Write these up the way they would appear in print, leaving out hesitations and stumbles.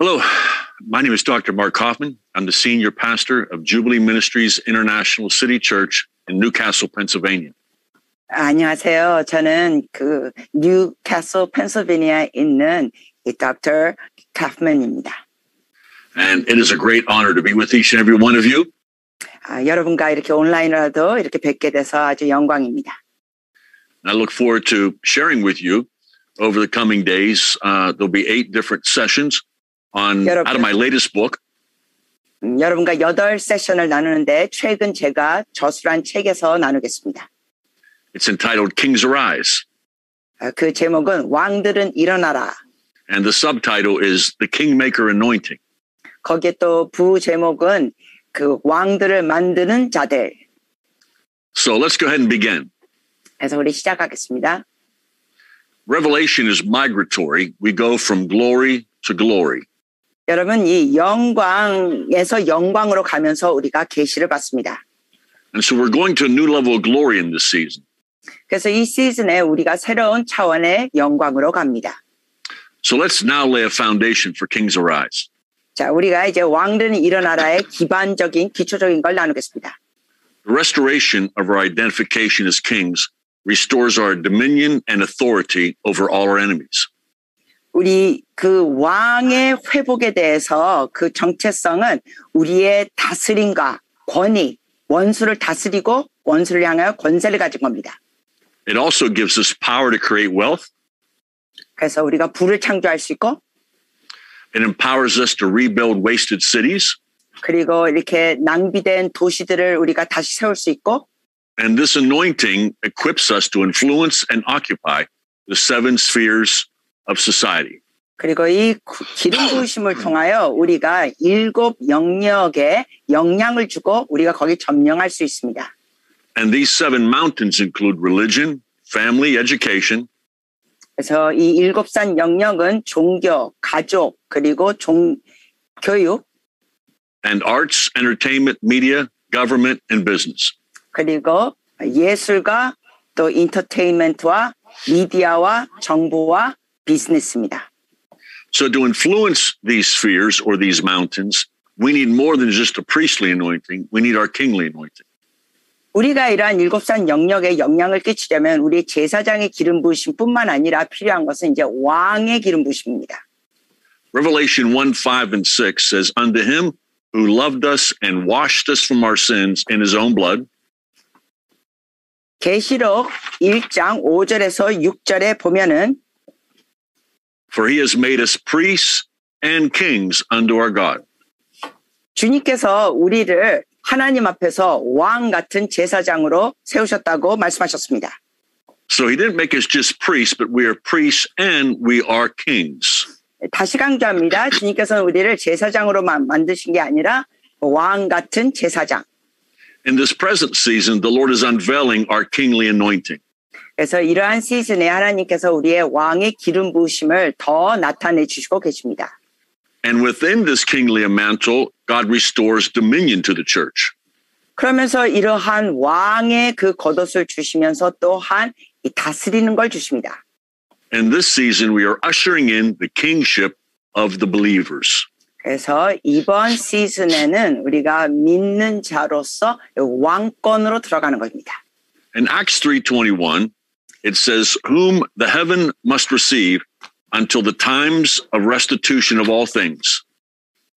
Hello, my name is Dr. Mark Hoffman. I'm the senior pastor of Jubilee Ministries International City Church in Newcastle, Pennsylvania. 안녕하세요. 저는 뉴캐슬 펜실베니아에 있는 이 Dr. Kaufman입니다. And it is a great honor to be with each and every one of you. 여러분과 이렇게 온라인으로도 이렇게 뵙게 돼서 아주 영광입니다. I look forward to sharing with you over the coming days. There'll be 8 different sessions out of my latest book. 여러분과 8세션을 나누는데 최근 제가 저술한 책에서 나누겠습니다. It's entitled Kings Arise. 그 제목은 왕들은 일어나라. And the subtitle is The Kingmaker Anointing. 거기에 또 부제목은 그 왕들을 만드는 자들. So let's go ahead and begin. 그래서 우리 시작하겠습니다. Revelation is migratory. We go from glory to glory. 여러분, 이 영광에서 영광으로 가면서 우리가 계시를 받습니다. And so we're going to a new level of glory in this season. 그래서 이 시즌에 우리가 새로운 차원의 영광으로 갑니다. So let's now lay a foundation for Kings Arise. 자, 우리가 이제 왕들은 일어나라의 기초적인 걸 나누겠습니다. The restoration of our identification as kings restores our dominion and authority over all our enemies. 우리 그 왕의 회복에 대해서 그 정체성은 우리의 다스림과 권위, 원수를 다스리고 원수를 향하여 권세를 가진 겁니다. It also gives us power to create wealth. 그래서 우리가 부를 창조할 수 있고, It empowers us to rebuild wasted cities. 그리고 이렇게 낭비된 도시들을 우리가 다시 세울 수 있고, And this anointing equips us to influence and occupy the 7 spheres of society. 그리고 이 기름 부으심을 통하여 우리가 7 영역에 영향을 주고 우리가 거기 점령할 수 있습니다. And these 7 mountains include religion, family, education. 그래서 이 7산 영역은 종교, 가족, 그리고 교육, and arts, entertainment, media, government, and business. 그리고 예술과 또 인터테인먼트와 미디어와 정부와 비즈니스입니다. So to influence these spheres or these mountains, we need more than just a priestly anointing. We need our kingly anointing. 우리가 이러한 7산 영역에 영향을 끼치려면 우리 제사장의 기름 부으심뿐만 아니라 필요한 것은 이제 왕의 기름 부으심입니다. Revelation 1:5 and 6 says, Unto him who loved us and washed us from our sins in his own blood. 계시록 1장 5절에서 6절에 보면은 For he has made us priests and kings unto our God. 주님께서 우리를 하나님 앞에서 왕 같은 제사장으로 세우셨다고 말씀하셨습니다. So he didn't make us just priests, but we are priests and we are kings. 다시 강조합니다. 주님께서는 우리를 제사장으로만 만드신 게 아니라 왕 같은 제사장. In this present season, the Lord is unveiling our kingly anointing. 그래서 이러한 시즌에 하나님께서 우리의 왕의 기름 부으심을 더 나타내 주시고 계십니다. And within this kingly mantle, God restores dominion to the church. 그러면서 이러한 왕의 그 겉옷을 주시면서 또한 이 다스리는 걸 주십니다. In this season, we are ushering in the kingship of the believers. 그래서 이번 시즌에는 우리가 믿는 자로서 왕권으로 들어가는 겁니다. In Acts 3:21, it says, Whom the heaven must receive until the times of restitution of all things.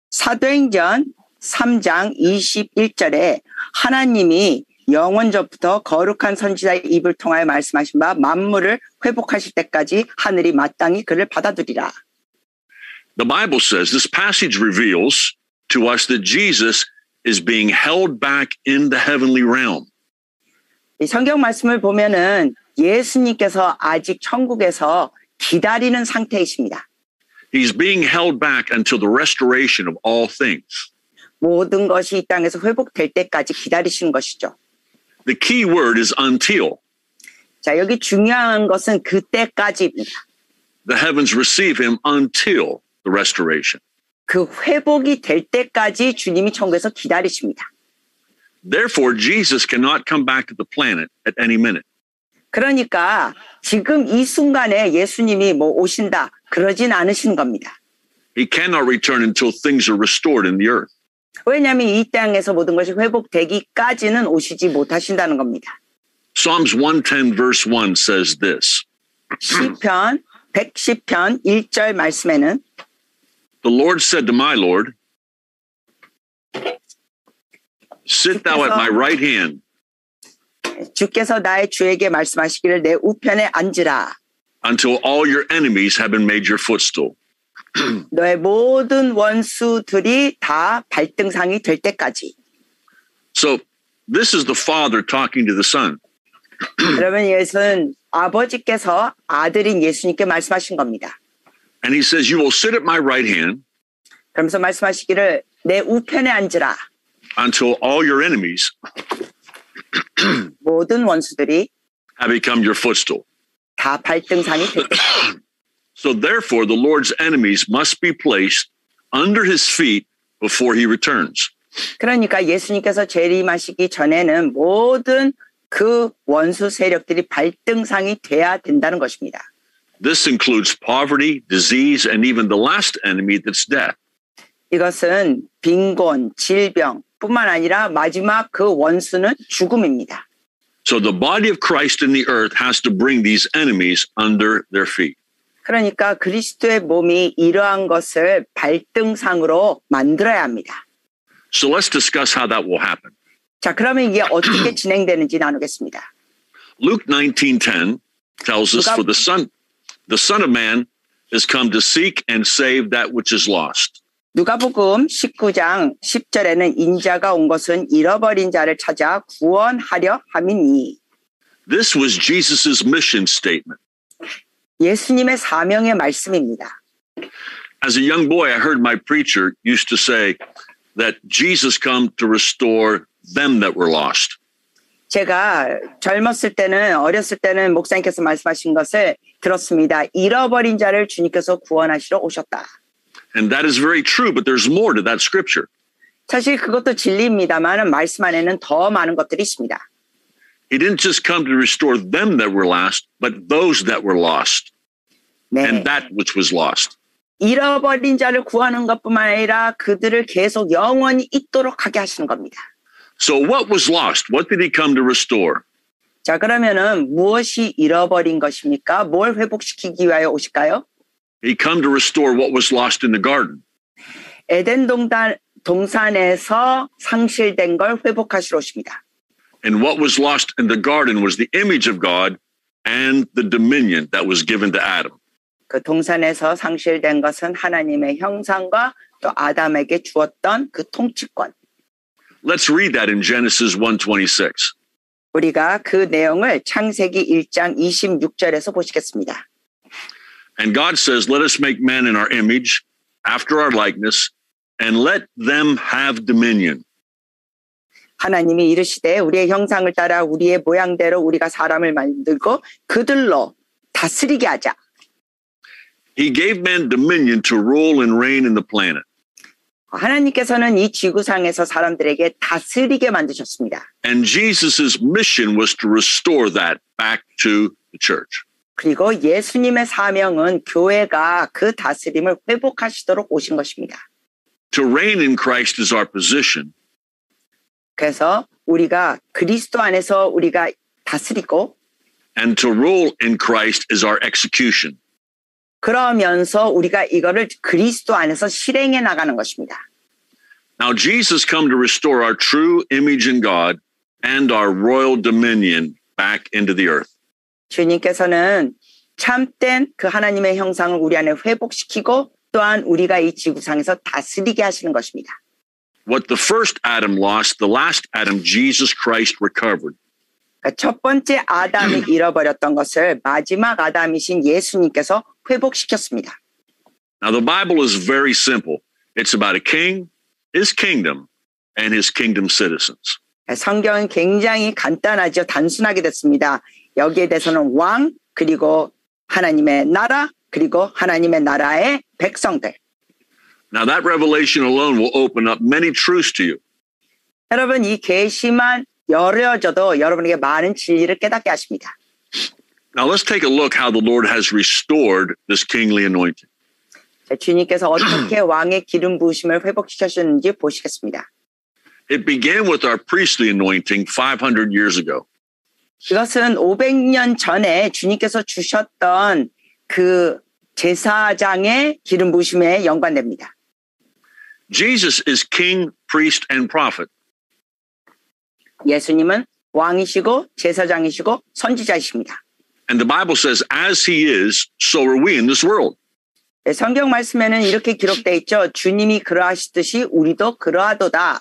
사도행전 3장 21절에 하나님이 영원전부터 거룩한 선지자의 입을 통하여 말씀하신 바 만물을 회복하실 때까지 하늘이 마땅히 그를 받아들이라. The Bible says, this passage reveals to us that Jesus is being held back in the heavenly realm. 이 성경 말씀을 보면은 예수님께서 아직 천국에서 기다리는 상태이십니다. He's being held back until the restoration of all things. 모든 것이 이 땅에서 회복될 때까지 기다리시는 것이죠. The key word is until. 자, 여기 중요한 것은 그때까지입니다. The heavens receive him until the restoration. 그 회복이 될 때까지 주님이 천국에서 기다리십니다. Therefore, Jesus cannot come back to the planet at any minute. 그러니까 지금 이 순간에 예수님이 오신다 그러진 않으신 겁니다. He cannot return until things are restored in the earth. 왜냐하면 이 땅에서 모든 것이 회복되기까지는 오시지 못하신다는 겁니다. Psalms 110 verse 1 says this. 시편 110편 1절 말씀에는 The Lord said to my Lord, sit thou at my right hand 주께서 나의 주에게 말씀하시기를 내 우편에 앉으라. until all your enemies have been made your footstool. 너의 모든 원수들이 다 발등상이 될 때까지. So this is the Father talking to the Son. 여러분 이것은 아버지께서 아들인 예수님께 말씀하신 겁니다. And he says, you will sit at my right hand 그러면서 말씀하시기를 내 우편에 앉으라. until all your enemies 모든 원수들이 have become your footstool. 다 발등상이 될 때까지. So therefore, the Lord's enemies must be placed under his feet before he returns. 그러니까 예수님께서 재림하시기 전에는 모든 그 원수 세력들이 발등상이 돼야 된다는 것입니다. This includes poverty, disease, and even the last enemy that's death. 이것은 빈곤, 질병뿐만 아니라 마지막 그 원수는 죽음입니다. So the body of Christ in the earth has to bring these enemies under their feet. 그러니까 그리스도의 몸이 이러한 것을 발등상으로 만들어야 합니다. So let's discuss how that will happen. 자, 그러면 이게 어떻게 진행되는지 나누겠습니다. Luke 19:10 tells us, for the Son of Man is come to seek and save that which is lost. 누가복음 19장 10절에는 인자가 온 것은 잃어버린 자를 찾아 구원하려 함이니. This was Jesus's mission statement. 예수님의 사명의 말씀입니다. As a young boy, I heard my preacher used to say that Jesus come to restore them that were lost. 제가 어렸을 때는 목사님께서 말씀하신 것을 들었습니다. 잃어버린 자를 주님께서 구원하시러 오셨다. And that is very true, but there's more to that scripture. 사실 그것도 진리입니다만 말씀 안에는 더 많은 것들이 있습니다. He didn't just come to restore them that were lost, but those that were lost. 네. And that which was lost. 잃어버린 자를 구하는 것뿐만 아니라 그들을 계속 영원히 있도록 하게 하시는 겁니다. So what was lost? What did he come to restore? 자, 그러면은 무엇이 잃어버린 것입니까? 뭘 회복시키기 위하여 오실까요? He come to restore what was lost in the garden. 에덴 동산에서 상실된 걸 회복하시러 오십니다. And what was lost in the garden was the image of God and the dominion that was given to Adam. 그 동산에서 상실된 것은 하나님의 형상과 또 아담에게 주었던 그 통치권. Let's read that in Genesis 1:26. 우리가 그 내용을 창세기 1장 26절에서 보시겠습니다. And God says, let us make man in our image, after our likeness, and let them have dominion. 하나님이 이르시되 우리의 형상을 따라 우리의 모양대로 우리가 사람을 만들고 그들로 다스리게 하자. He gave man dominion to rule and reign in the planet. 하나님께서는 이 지구상에서 사람들에게 다스리게 만드셨습니다. And Jesus's mission was to restore that back to the church. 그리고 예수님의 사명은 교회가 그 다스림을 회복하시도록 오신 것입니다. To reign in Christ is our position. 그래서 우리가 그리스도 안에서 우리가 다스리고 And to rule in Christ is our execution. 그러면서 우리가 이거를 그리스도 안에서 실행해 나가는 것입니다. Now Jesus come to restore our true image in God and our royal dominion back into the earth. 주님께서는 참된 그 하나님의 형상을 우리 안에 회복시키고 또한 우리가 이 지구상에서 다스리게 하시는 것입니다. What the first Adam lost, the last Adam, Jesus Christ recovered. 첫 번째 아담이 잃어버렸던 것을 마지막 아담이신 예수님께서 회복시켰습니다. Now the Bible is very simple. It's about a king, his kingdom, and his kingdom citizens. 성경은 굉장히 간단하죠. 단순하게 됐습니다. 여기에 대해서는 왕, 그리고 하나님의 나라, 그리고 하나님의 나라의 백성들. Now that revelation alone will open up many truths to you. 여러분 이 계시만 열어져도 여러분에게 많은 진리를 깨닫게 하십니다. Now let's take a look how the Lord has restored this kingly anointing. 자, 주님께서 어떻게 왕의 기름 부으심을 회복시키셨는지 보시겠습니다. It began with our priestly anointing 500 years ago. 이것은 500년 전에 주님께서 주셨던 그 제사장의 기름 부으심에 연관됩니다. Jesus is king, priest, and prophet. 예수님은 왕이시고 제사장이시고 선지자이십니다. And the Bible says, as he is, so are we in this world. 성경 말씀에는 이렇게 기록되어 있죠. 주님이 그러하시듯이 우리도 그러하도다.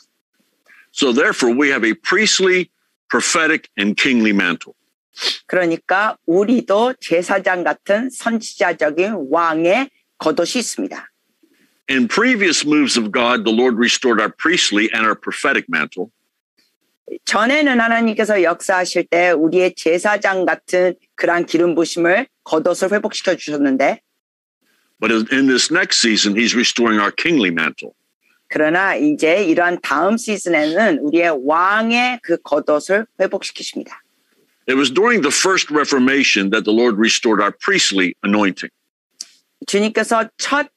So therefore, we have a priestly, prophetic, and kingly mantle. 그러니까 우리도 제사장 같은 선지자적인 왕의 겉옷이 있습니다. In previous moves of God, the Lord restored our priestly and our prophetic mantle. 전에는 하나님께서 역사하실 때 우리의 제사장 같은 그러한 기름 부심을 겉옷을 회복시켜 주셨는데 But in this next season, he's restoring our kingly mantle. 그러나 이제 이러한 다음 시즌에는 우리의 왕의 그 겉옷을 회복시키십니다. It was during the first Reformation that the Lord restored our priestly anointing. 주님께서 첫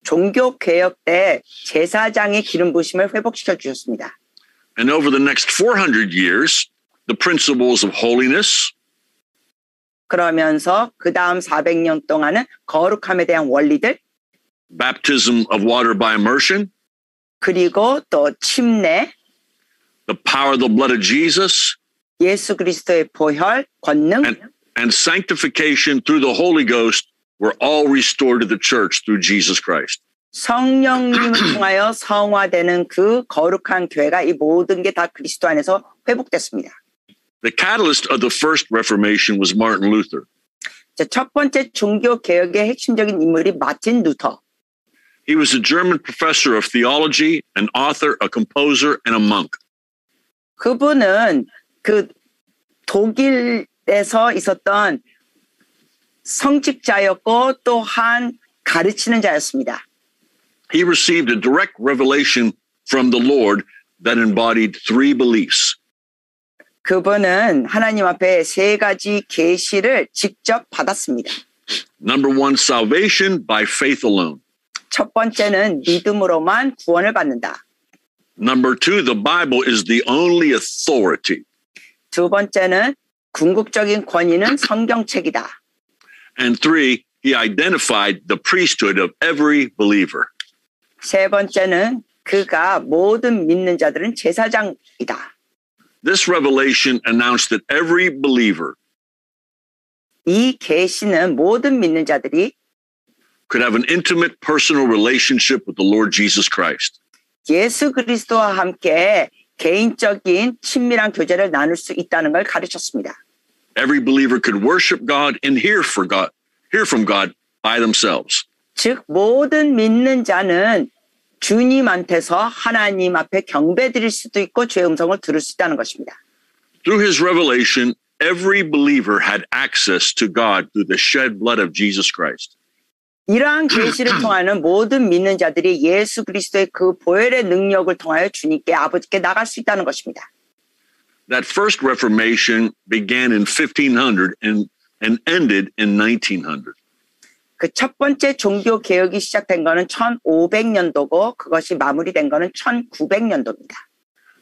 종교 개혁 때 제사장의 기름 부심을 회복시켜 주셨습니다. And over the next 400 years, the principles of holiness, 그러면서 그 다음 400년 동안은 거룩함에 대한 원리들, baptism of water by immersion, 그리고 또 침례, the power of the blood of Jesus, 예수 그리스도의 보혈, 권능, and sanctification through the Holy Ghost were all restored to the church through Jesus Christ. 성령님을 통하여 성화되는 그 거룩한 교회가 이 모든 게 다 그리스도 안에서 회복됐습니다. The catalyst of the first Reformation was Martin Luther. 첫 번째 종교 개혁의 핵심적인 인물이 마틴 루터. He was a German professor of theology, an author, a composer, and a monk. 그분은 그 독일에서 있었던 성직자였고 또한 가르치는 자였습니다. He received a direct revelation from the Lord that embodied three beliefs. 그분은 하나님 앞에 세 가지 계시를 직접 받았습니다. Number one, salvation by faith alone. 첫 번째는 믿음으로만 구원을 받는다. Number two, the Bible is the only authority. 두 번째는 궁극적인 권위는 성경책이다. And three, he identified the priesthood of every believer. 세 번째는 그가 모든 믿는 자들은 제사장이다. This revelation announced that every believer 이 계시는 모든 믿는 자들이 could have an intimate personal relationship with the Lord Jesus Christ. 예수 그리스도와 함께 개인적인 친밀한 교제를 나눌 수 있다는 걸 가르쳤습니다. Every believer could worship God and hear from God by themselves. 즉 모든 믿는 자는 주님한테서 하나님 앞에 경배드릴 수도 있고 주의 음성을 들을 수 있다는 것입니다. Through his revelation, every believer had access to God through the shed blood of Jesus Christ. 이러한 계시를 통하는 모든 믿는 자들이 예수 그리스도의 그 보혈의 능력을 통하여 주님께 아버지께 나갈 수 있다는 것입니다. That first Reformation began in 1500 and ended in 1900. 그 첫 번째 종교 개혁이 시작된 거는 1500년도고 그것이 마무리된 거는 1900년도입니다.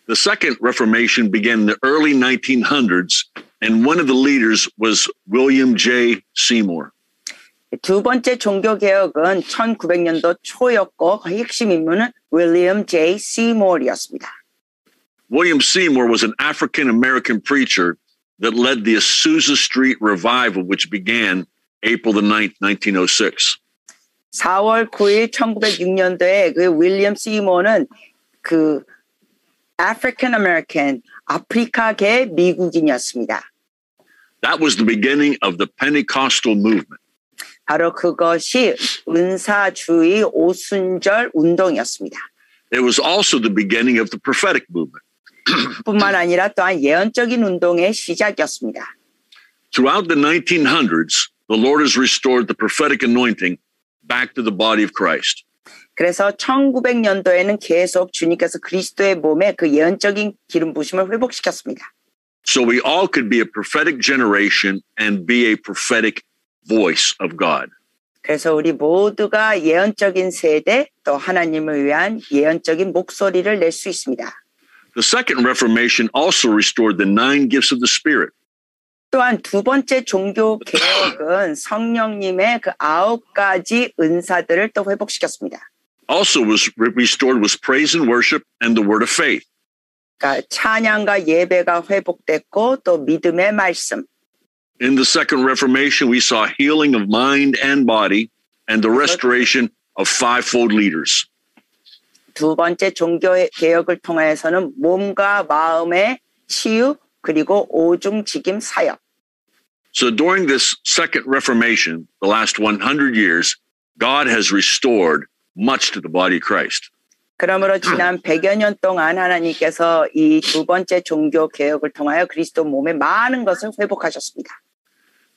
The second Reformation began in the early 1900s, and one of the leaders was William J. Seymour. 두 번째 종교 개혁은 1900년도 초였고 그 핵심 인물은 윌리엄 J. 시모어였습니다. William Seymour was an African-American preacher that led the Azusa Street Revival, which began April the 9th, 1906. 4월 9일 1906년도에 그 윌리엄 시모어는 그 African American, 아프리카계 미국인이었습니다. That was the beginning of the Pentecostal movement. 바로 그것이 은사주의 오순절 운동이었습니다. It was also the beginning of the prophetic movement. 뿐만 아니라 또한 예언적인 운동의 시작이었습니다. Throughout the 1900s, the Lord has restored the prophetic anointing back to the body of Christ. 그래서 1900년도에는 계속 주님께서 그리스도의 몸에 그 예언적인 기름 부심을 회복시켰습니다. So we all could be a prophetic generation and be a prophetic voice of God. 그래서 우리 모두가 예언적인 세대 또 하나님을 위한 예언적인 목소리를 낼 수 있습니다. The second Reformation also restored the 9 gifts of the Spirit. 또한 두 번째 종교 개혁은 성령님의 그 9가지 은사들을 또 회복시켰습니다. Also was restored was praise and worship and the word of faith. 그러니까 찬양과 예배가 회복됐고 또 믿음의 말씀. In the second Reformation, we saw healing of mind and body and the restoration of 5-fold leaders. 두 번째 종교 개혁을 통해서는 몸과 마음의 치유 그리고 오중직임 사역. So during this second Reformation, the last 100 years, God has restored much to the body of Christ. 그러므로 지난 100여 년 동안 하나님께서 이 두 번째 종교 개혁을 통하여 그리스도 몸의 많은 것을 회복하셨습니다.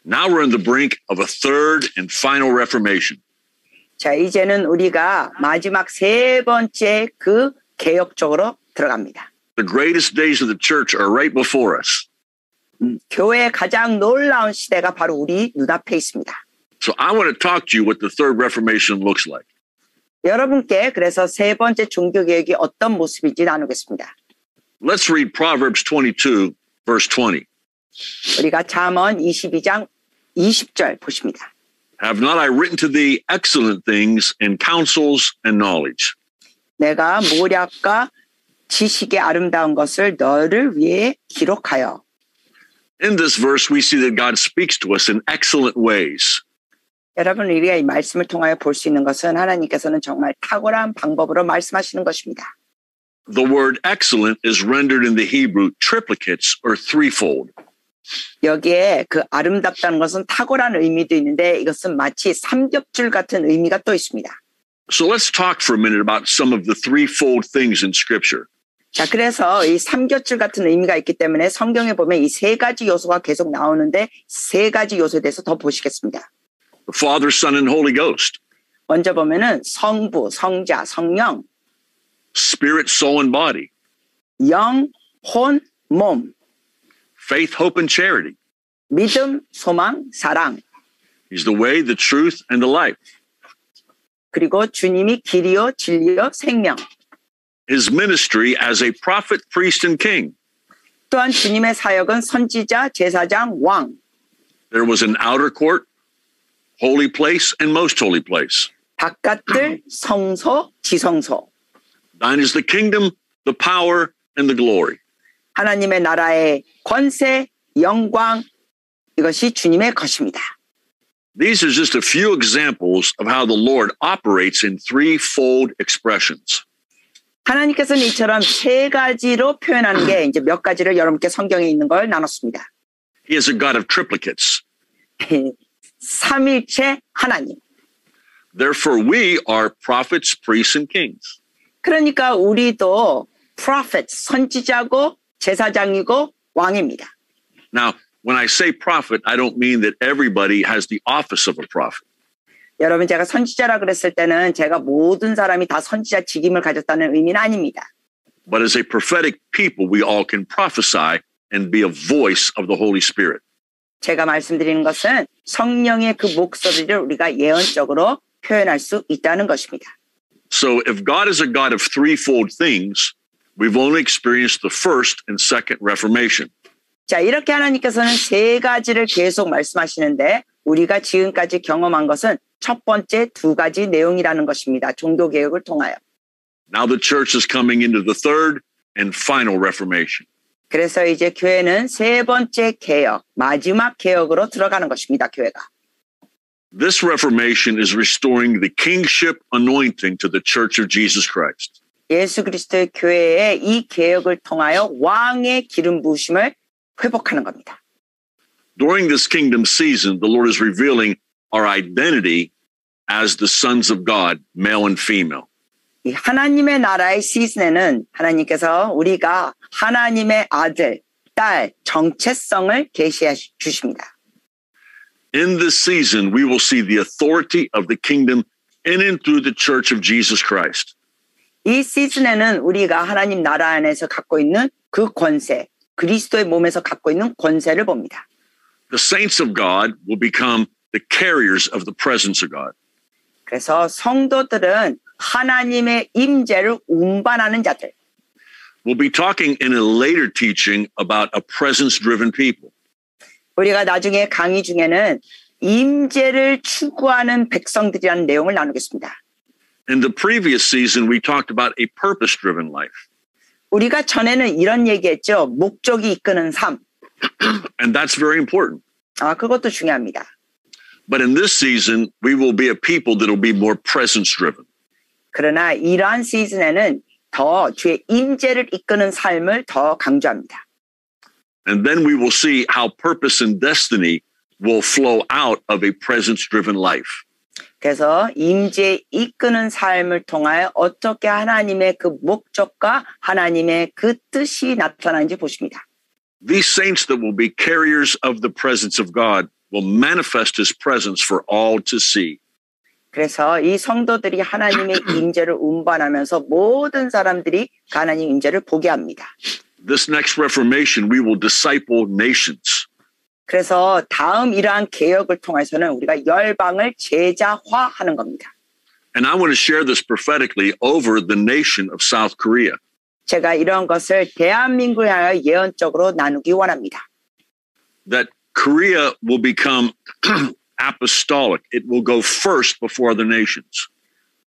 Now we're on the brink of a third and final Reformation. 자, 이제는 우리가 마지막 세 번째 그 개혁 쪽으로 들어갑니다. The greatest days of the church are right before us. 교회의 가장 놀라운 시대가 바로 우리 눈앞에 있습니다. So I want to talk to you what the third Reformation looks like. 여러분께 그래서 세 번째 종교 개혁이 어떤 모습인지 나누겠습니다. Let's read Proverbs 22, verse 20. 우리가 잠언 22장 20절 보십니다. Have not I written to thee excellent things in counsels and knowledge? 내가 모략과 지식의 아름다운 것을 너를 위해 기록하여. In this verse, we see that God speaks to us in excellent ways. 여러분, 우리가 이 말씀을 통하여 볼 수 있는 것은 하나님께서는 정말 탁월한 방법으로 말씀하시는 것입니다. The word excellent is rendered in the Hebrew triplicates or threefold. 여기에 그 아름답다는 것은 탁월한 의미도 있는데 이것은 마치 삼겹줄 같은 의미가 또 있습니다. So let's talk for a minute about some of the threefold things in Scripture. 자, 그래서 이 삼겹줄 같은 의미가 있기 때문에 성경에 보면 이 세 가지 요소가 계속 나오는데 세 가지 요소에 대해서 더 보시겠습니다. The Father, Son, and Holy Ghost. 먼저 보면은 성부, 성자, 성령, Spirit, soul, and body. 영, 혼, 몸, Faith, hope, and charity. 믿음, 소망, 사랑. He's the way, the truth, and the life. 그리고 주님이 길이요, 진리요, 생명. His ministry as a prophet, priest, and king. 또한 주님의 사역은 선지자, 제사장, 왕. There was an outer court, holy place, and most holy place. 바깥들, 성소, 지성소. Thine is the kingdom, the power, and the glory. 하나님의 나라의 권세, 영광, 이것이 주님의 것입니다. These are just a few examples of how the Lord operates in threefold expressions. 하나님께서는 이처럼 세 가지로 표현하는 게 이제 몇 가지를 여러분께 성경에 있는 걸 나눴습니다. He is a God of triplicates. 삼일체 하나님. Therefore, we are prophets, priests, and kings. 그러니까 우리도 prophet, 선지자고 제사장이고 왕입니다. Now, when I say prophet, I don't mean that everybody has the office of a prophet. 여러분, 제가 선지자라 그랬을 때는 제가 모든 사람이 다 선지자 직임을 가졌다는 의미는 아닙니다. But as a prophetic people, we all can prophesy and be a voice of the Holy Spirit. 제가 말씀드리는 것은 성령의 그 목소리를 우리가 예언적으로 표현할 수 있다는 것입니다. So if God is a God of threefold things, we've only experienced the first and second Reformation. 자, 이렇게 하나님께서는 세 가지를 계속 말씀하시는데 우리가 지금까지 경험한 것은 첫 번째 두 가지 내용이라는 것입니다. 종교개혁을 통하여. Now the church is coming into the third and final Reformation. 그래서 이제 교회는 세 번째 개혁, 마지막 개혁으로 들어가는 것입니다. 교회가. This Reformation is restoring the kingship anointing to the Church of Jesus Christ. 예수 그리스도의 교회에 이 개혁을 통하여 왕의 기름 부으심을 회복하는 겁니다. During this kingdom season, the Lord is revealing our identity as the sons of God, male and female. 이 하나님의 나라의 시즌에는 하나님께서 우리가 하나님의 아들, 딸, 정체성을 계시해 주십니다. In this season, we will see the authority of the kingdom in and through the Church of Jesus Christ. 이 시즌에는 우리가 하나님 나라 안에서 갖고 있는 그 권세, 그리스도의 몸에서 갖고 있는 권세를 봅니다. The saints of God will become the carriers of the presence of God. 그래서 성도들은 하나님의 임재를 운반하는 자들. We'll be talking in a later teaching about a presence-driven people. 우리가 나중에 강의 중에는 임재를 추구하는 백성들이라는 내용을 나누겠습니다. In the previous season, we talked about a purpose-driven life. 우리가 전에는 이런 얘기했죠. 목적이 이끄는 삶. And that's very important. 그것도 중요합니다. But in this season, we will be a people that will be more presence-driven. 그러나 이러한 시즌에는 더 주의 임재를 이끄는 삶을 더 강조합니다. And then we will see how purpose and destiny will flow out of a presence-driven life. 그래서 임재 이끄는 삶을 통하여 어떻게 하나님의 그 목적과 하나님의 그 뜻이 나타나는지 보십니다. These saints that will be carriers of the presence of God will manifest his presence for all to see. 그래서 이 성도들이 하나님의 임재를 운반하면서 모든 사람들이 하나님 임재를 보게 합니다. This next Reformation, we will disciple nations. 그래서 다음 이러한 개혁을 통해서는 우리가 열방을 제자화하는 겁니다. And I want to share this prophetically over the nation of South Korea. 제가 이런 것을 대한민국을 향하여 예언적으로 나누기 원합니다. That Korea will become apostolic. It will go first before other nations.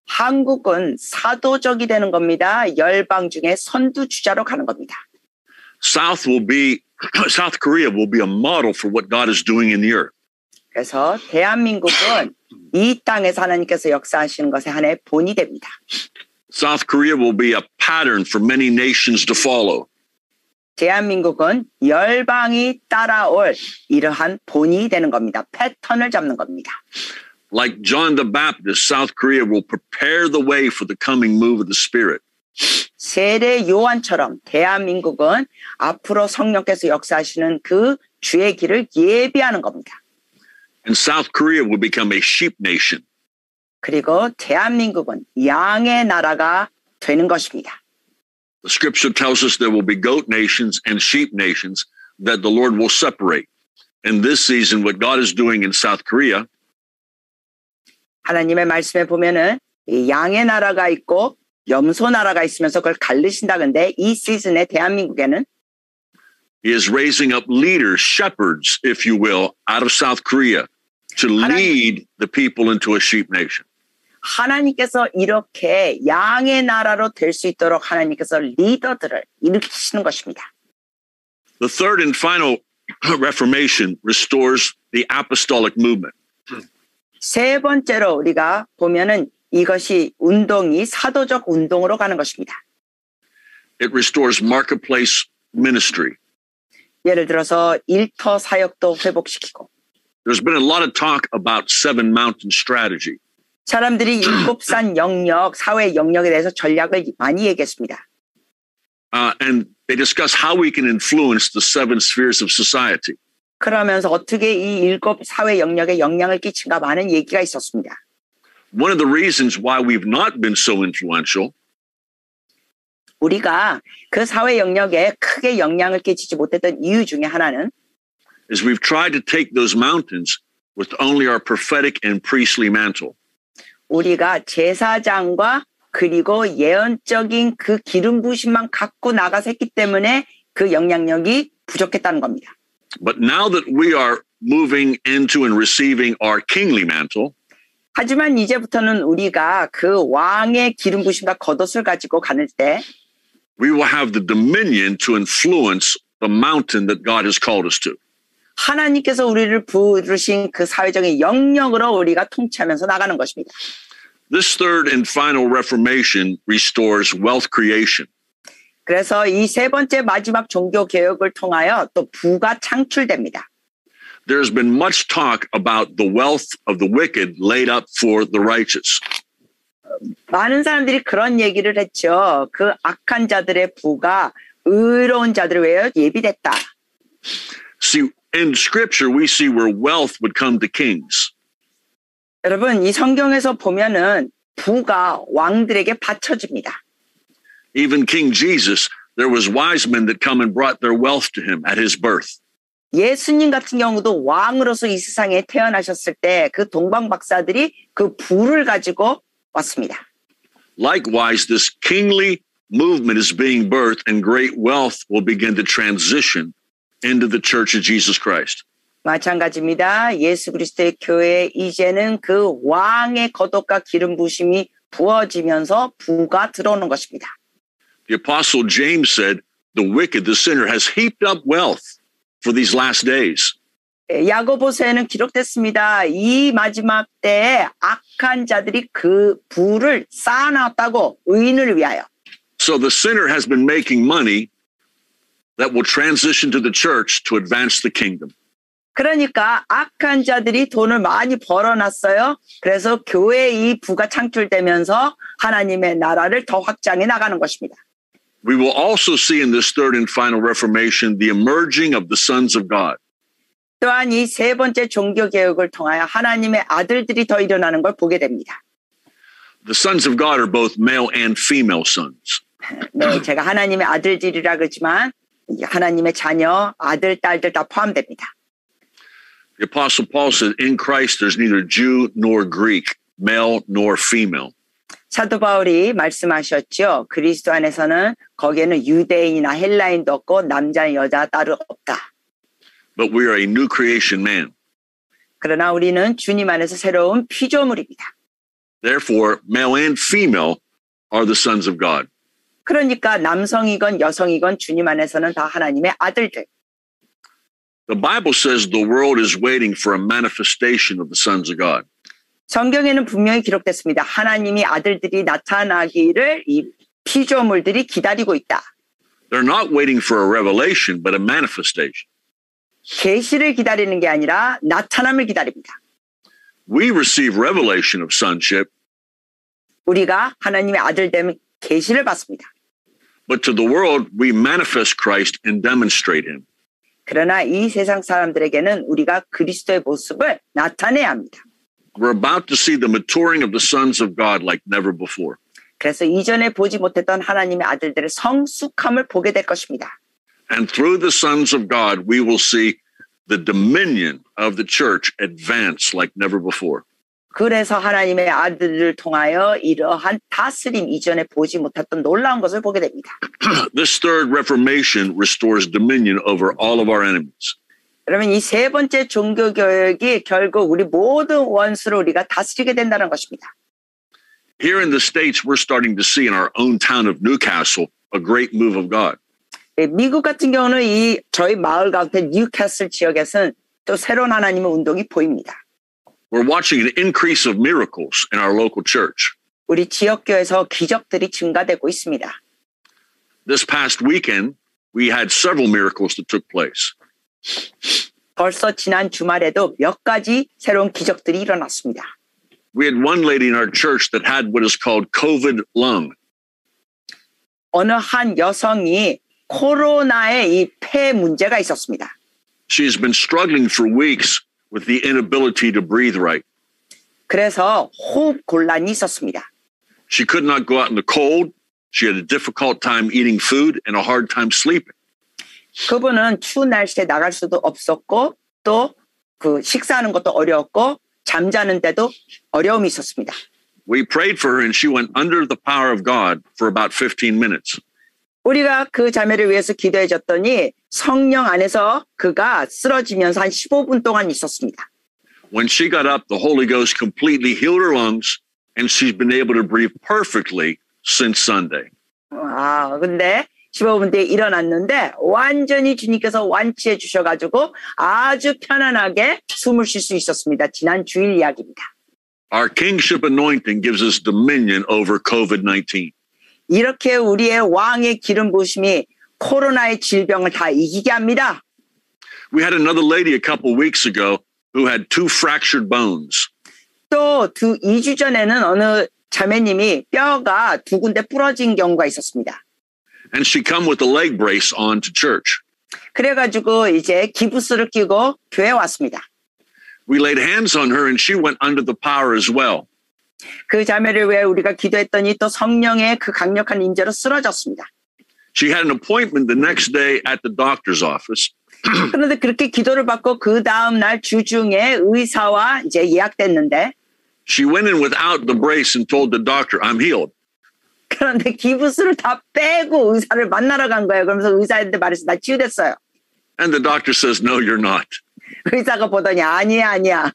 한국은 사도적이 되는 겁니다. 열방 중에 선두주자로 가는 겁니다. South Korea will be a model for what God is doing in the earth. 그래서 대한민국은 이 땅에서 하나님께서 역사하시는 것의 하나의 본이 됩니다. South Korea will be a pattern for many nations to follow. 대한민국은 열방이 따라올 이러한 본이 되는 겁니다. 패턴을 잡는 겁니다. Like John the Baptist, South Korea will prepare the way for the coming move of the Spirit. 세례 요한처럼 대한민국은 앞으로 성령께서 역사하시는 그 주의 길을 예비하는 겁니다. And South Korea will become a sheep nation. 그리고 대한민국은 양의 나라가 되는 것입니다. The scripture tells us there will be goat nations and sheep nations that the Lord will separate. In this season, what God is doing in South Korea, 하나님의 말씀에 보면은 양의 나라가 있고 염소 나라가 있으면서 그걸 갈르신다. 근데 이 시즌에 대한민국에는 He is raising up leaders, shepherds, if you will, out of South Korea to lead the people into a sheep nation. 하나님께서 이렇게 양의 나라로 될 수 있도록 하나님께서 리더들을 일으키시는 것입니다. The third and final Reformation restores the apostolic movement. 세 번째로 우리가 보면은 이것이 운동이 사도적 운동으로 가는 것입니다. It restores marketplace ministry. 예를 들어서 일터 사역도 회복시키고. There's been a lot of talk about seven mountain strategy. 사람들이 일곱 산 영역, 사회 영역에 대해서 전략을 많이 얘기했습니다. And they discuss how we can influence the seven spheres of society. 그러면서 어떻게 이 일곱 사회 영역에 영향을 끼친가 많은 얘기가 있었습니다. One of the reasons why we've not been so influential 우리가 그 사회 영역에 크게 영향을 끼치지 못했던 이유 중에 하나는 is we've tried to take those mountains with only our prophetic and priestly mantle. 우리가 제사장과 그리고 예언적인 그 기름 부으심만 갖고 나가서 했기 때문에 그 영향력이 부족했다는 겁니다. But now that we are moving into and receiving our kingly mantle, 하지만 이제부터는 우리가 그 왕의 기름 부으심과 겉옷을 가지고 가는 때 we will have the dominion to influence the mountain that God has called us to. 하나님께서 우리를 부르신 그 사회적인 영역으로 우리가 통치하면서 나가는 것입니다. This third and final reformation restores wealth creation. 그래서 이 세 번째 마지막 종교 개혁을 통하여 또 부가 창출됩니다. There's been much talk about the wealth of the wicked laid up for the righteous. 많은 사람들이 그런 얘기를 했죠. 그 악한 자들의 부가 의로운 자들을 위해 예비됐다. See, in scripture, we see where wealth would come to kings. 여러분, 이 성경에서 보면은 부가 왕들에게 바쳐집니다. Even King Jesus, there was wise men that come and brought their wealth to him at his birth. 예수님 같은 경우도 왕으로서 이 세상에 태어나셨을 때 그 동방 박사들이 그 부를 가지고 왔습니다. Likewise, this kingly movement is being birthed and great wealth will begin to transition into the Church of Jesus Christ. 마찬가지입니다. 예수 그리스도의 교회에 이제는 그 왕의 거독과 기름 부심이 부어지면서 부가 들어오는 것입니다. The Apostle James said, the wicked, the sinner, has heaped up wealth for these last days. 야고보서에는 기록됐습니다. 이 마지막 때에 악한 자들이 그 부를 쌓아놨다고 의인을 위하여. So the sinner has been making money that will transition to the church to advance the kingdom. 그러니까 악한 자들이 돈을 많이 벌어놨어요. 그래서 교회에 이 부가 창출되면서 하나님의 나라를 더 확장해 나가는 것입니다. We will also see in this third and final Reformation the emerging of the sons of God. 또한 이 세 번째 종교개혁을 통하여 하나님의 아들들이 더 일어나는 걸 보게 됩니다. The sons of God are both male and female sons. 네, 제가 하나님의 아들들이라 그러지만 하나님의 자녀, 아들, 딸들 다 포함됩니다. The Apostle Paul said, in Christ there's neither Jew nor Greek, male nor female. 사도 바울이 말씀하셨죠. 그리스도 안에서는 거기에는 유대인이나 헬라인도 없고 남자, 여자 따로 없다. But we are a new creation man. 그러나 우리는 주님 안에서 새로운 피조물입니다. Therefore, male and female are the sons of God. 그러니까 남성이건 여성이건 주님 안에서는 다 하나님의 아들들. The Bible says the world is waiting for a manifestation of the sons of God. 성경에는 분명히 기록됐습니다. 하나님이 아들들이 나타나기를 이 피조물들이 기다리고 있다. They're not waiting for a revelation, but a manifestation. 계시를 기다리는 게 아니라 나타남을 기다립니다. We receive revelation of sonship, 우리가 하나님의 아들됨 계시를 받습니다. but to the world we manifest Christ and demonstrate him. 그러나 이 세상 사람들에게는 우리가 그리스도의 모습을 나타내야 합니다. We're about to see the maturing of the sons of God like never before. 그래서 이전에 보지 못했던 하나님의 아들들의 성숙함을 보게 될 것입니다. And through the sons of God, we will see the dominion of the church advance like never before. 그래서 하나님의 아들을 통하여 이러한 다스림 이전에 보지 못했던 놀라운 것을 보게 됩니다. This third reformation restores dominion over all of our enemies. 그러면 이 세 번째 종교개혁이 결국 우리 모든 원수를 우리가 다스리게 된다는 것입니다. Here in the States, we're starting to see in our own town of Newcastle a great move of God. 미국 같은 경우는 이 저희 마을 가운데 뉴캐슬 지역에서는 또 새로운 하나님의 운동이 보입니다. We're watching an increase of miracles in our local church. 우리 지역교회에서 기적들이 증가되고 있습니다. This past weekend, we had several miracles that took place. 벌써 지난 주말에도 몇 가지 새로운 기적들이 일어났습니다. We had one lady in our church that had what is called COVID lung. 어느 한 여성이 코로나의 이 폐 문제가 있었습니다. She's been struggling for weeks with the inability to breathe right. 그래서 호흡 곤란이 있었습니다. She could not go out in the cold. She had a difficult time eating food and a hard time sleeping. 그분은 추운 날씨에 나갈 수도 없었고 또 그 식사하는 것도 어려웠고 잠자는데도 어려움이 있었습니다. We prayed for her and she went under the power of God for about 15 minutes. 우리가 그 자매를 위해서 기도해 줬더니 성령 안에서 그가 쓰러지면서 한 15분 동안 있었습니다. When she got up, the Holy Ghost completely healed her lungs and she's been able to breathe perfectly since Sunday. 근데 15분 뒤에 일어났는데 완전히 주님께서 완치해 주셔가지고 아주 편안하게 숨을 쉴 수 있었습니다. 지난 주일 이야기입니다. Our kingship anointing gives us dominion over COVID-19. 이렇게 우리의 왕의 기름 부으심이 코로나의 질병을 다 이기게 합니다. We had another lady a couple weeks ago who had 2 fractured bones. 또 2주 전에는 어느 자매님이 뼈가 2군데 부러진 경우가 있었습니다. And she come with a leg brace on to church. 그래가지고 이제 기부스를 끼고 교회에 왔습니다. We laid hands on her and she went under the power as well. 그 자매를 위해 우리가 기도했더니 또 성령의 그 강력한 임재로 쓰러졌습니다. She had an appointment the next day at the doctor's office. 그런데 그렇게 기도를 받고 그 다음 날 주중에 의사와 이제 예약됐는데 She went in without the brace and told the doctor, I'm healed. 그런데 기부스를 다 빼고 의사를 만나러 간 거예요. 그러면서 의사한테 말해서 나 치유됐어요. And the doctor says, no, you're not. 의사가 보더니 아니야.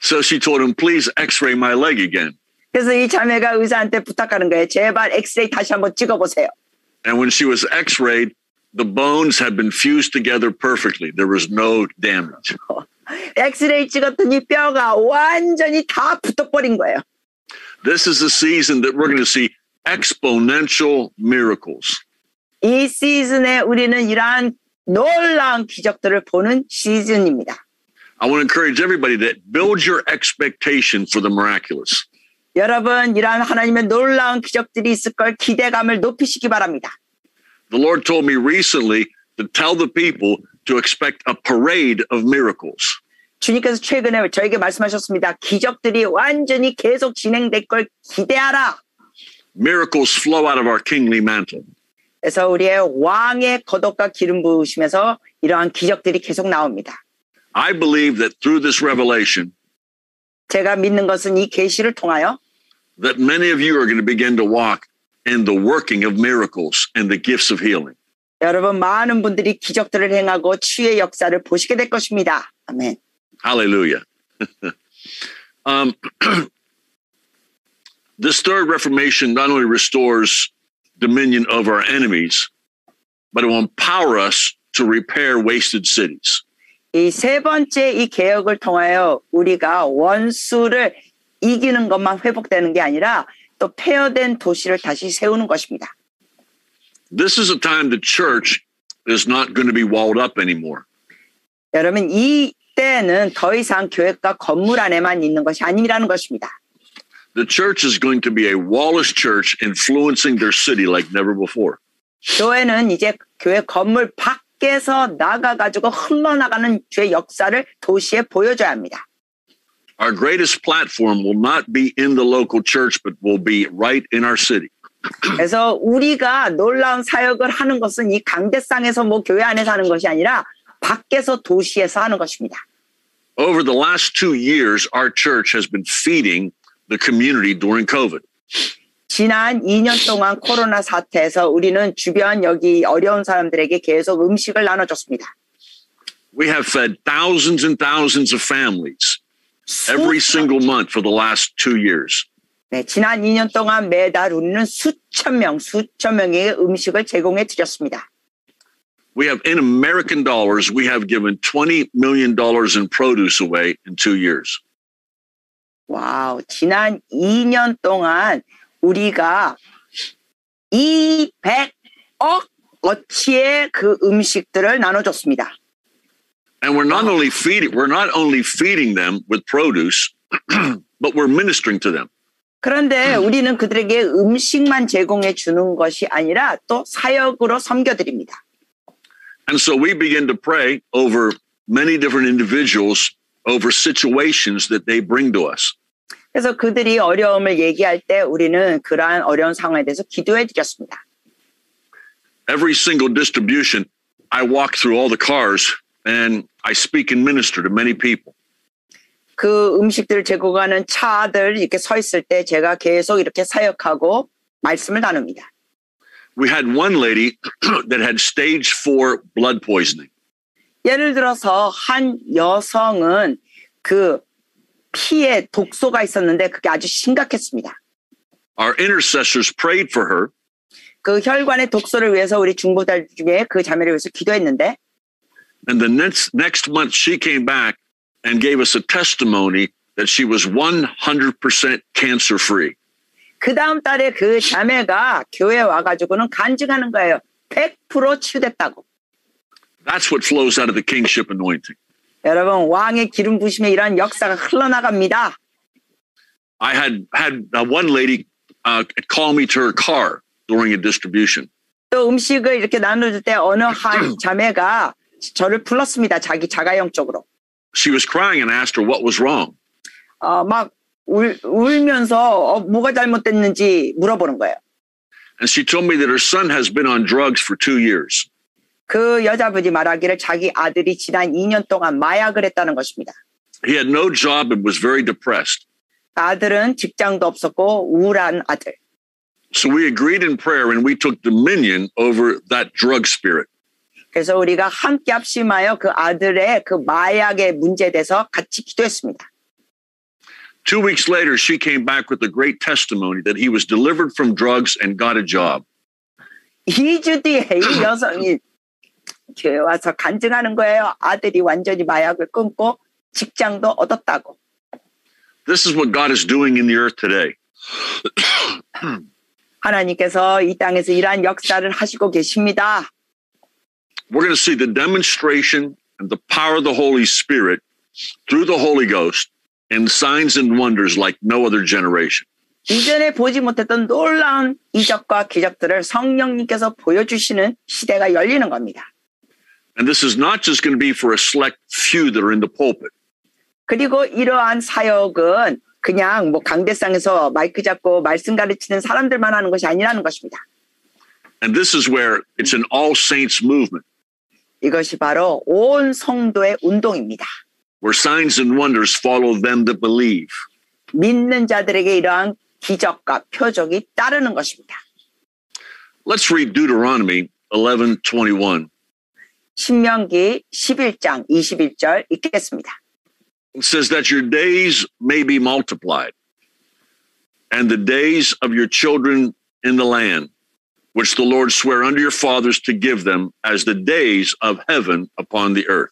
So she told him, please x-ray my leg again. 그래서 이 자매가 의사한테 부탁하는 거예요. 제발 엑스레이 다시 한번 찍어보세요. And when she was x-rayed, the bones had been fused together perfectly. There was no damage. 엑스레이 찍었더니 뼈가 완전히 다 붙어버린 거예요. This is the season that we're going to see exponential miracles. 이 시즌에 우리는 이러한 놀라운 기적들을 보는 시즌입니다. I want to encourage everybody to build your expectation for the miraculous. 여러분, 이러한 하나님의 놀라운 기적들이 있을 걸 기대감을 높이시기 바랍니다. The Lord told me recently to tell the people to expect a parade of miracles. 주님께서 최근에 저에게 말씀하셨습니다. 기적들이 완전히 계속 진행될 걸 기대하라. Miracles flow out of our kingly mantle. 그래서 우리의 왕의 겉옷과 기름 부으심에서 이러한 기적들이 계속 나옵니다. I believe that through this revelation, 제가 믿는 것은 이 계시를 통하여 that many of you are going to begin to walk in the working of miracles and the gifts of healing. 여러분 많은 분들이 기적들을 행하고 치유의 역사를 보시게 될 것입니다. 아멘. Hallelujah. This third reformation not only restores dominion over our enemies, but it will empower us to repair wasted cities. 이 세 번째 이 개혁을 통하여 우리가 원수를 이기는 것만 회복되는 게 아니라 또 폐허된 도시를 다시 세우는 것입니다. This is a time the church is not going to be walled up anymore. 여러분 이 때는 더 이상 교회가 건물 안에만 있는 것이 아니라는 것입니다. The church is going to be a wallless church influencing their city like never before. 교회는 이제 교회 건물 밖에서 나가가지고 흘러나가는 주의 역사를 도시에 보여줘야 합니다. Our greatest platform will not be in the local church, but will be right in our city. 그래서 우리가 놀라운 사역을 하는 것은 이 강대상에서 뭐 교회 안에서 하는 것이 아니라 밖에서 도시에서 하는 것입니다. Over the last 2 years, our church has been feeding the community during COVID. 지난 2년 동안 코로나 사태에서 우리는 주변 여기 어려운 사람들에게 계속 음식을 나눠줬습니다. We have fed thousands and thousands of families every single month for the last 2 years. 네, 지난 2년 동안 매달 우리는 수천 명의 음식을 제공해 드렸습니다. We have, in American dollars, we have given $20 million in produce away in 2 years. 와우, 지난 2년 동안 우리가 200억 어치의 그 음식들을 나눠줬습니다. And we're not only feeding them with produce, but we're ministering to them. 그런데 우리는 그들에게 음식만 제공해 주는 것이 아니라 또 사역으로 섬겨드립니다. And so we begin to pray over many different individuals over situations that they bring to us. 그래서 그들이 어려움을 얘기할 때 우리는 그러한 어려운 상황에 대해서 기도해 드렸습니다. Every single distribution, I walk through all the cars and I speak and minister to many people. 그 음식들을 제공하는 차들 이렇게 서 있을 때 제가 계속 이렇게 사역하고 말씀을 나눕니다. We had one lady that had stage 4 blood poisoning. 예를 들어서 한 여성은 그 피에 독소가 있었는데 그게 아주 심각했습니다. Our intercessors prayed for her. 그 혈관의 독소를 위해서 우리 중보자들 중에 그 자매를 위해서 기도했는데 And the next month she came back and gave us a testimony that she was 100% cancer free. 그 다음 달에 그 자매가 교회에 와가지고는 간증하는 거예요. 100% 치유됐다고. That's what flows out of the kingship anointing. 여러분 왕의 기름 부심에 이러한 역사가 흘러나갑니다. I had one lady call me to her car during a distribution. 또 음식을 이렇게 나눠줄 때 어느 한 자매가 저를 불렀습니다. 자기 자가용적으로. She was crying and asked her what was wrong. 막 울면서 뭐가 잘못됐는지 물어보는 거예요. And she told me that her son has been on drugs for 2 years. 그 여자분이 말하기를 자기 아들이 지난 2년 동안 마약을 했다는 것입니다. He had no job and was very depressed. 아들은 직장도 없었고 우울한 아들. So we agreed in prayer and we took dominion over that drug spirit. 그래서 우리가 함께 합심하여 그 아들의 그 마약의 문제에 대해서 같이 기도했습니다. 2 weeks later, she came back with a great testimony that he was delivered from drugs and got a job. 2주 뒤에 이 여성이 교회 와서 간증하는 거예요. 아들이 완전히 마약을 끊고 직장도 얻었다고. This is what God is doing in the earth today. 하나님께서 이 땅에서 이러한 역사를 하시고 계십니다. We're going to see the demonstration and the power of the Holy Spirit through the Holy Ghost and signs and wonders like no other generation. 이전에 보지 못했던 놀라운 이적과 기적들을 성령님께서 보여주시는 시대가 열리는 겁니다. And this is not just going to be for a select few that are in the pulpit. 그리고 이러한 사역은 그냥 뭐 강대상에서 마이크 잡고 말씀 가르치는 사람들만 하는 것이 아니라는 것입니다. And this is where it's an all saints movement. 이것이 바로 온 성도의 운동입니다. Where signs and wonders follow them that believe. 믿는 자들에게 이러한 기적과 표적이 따르는 것입니다. Let's read Deuteronomy 11:21. 신명기 11장 21절 읽겠습니다. It says that your days may be multiplied, and the days of your children in the land, which the Lord sware unto your fathers to give them, as the days of heaven upon the earth.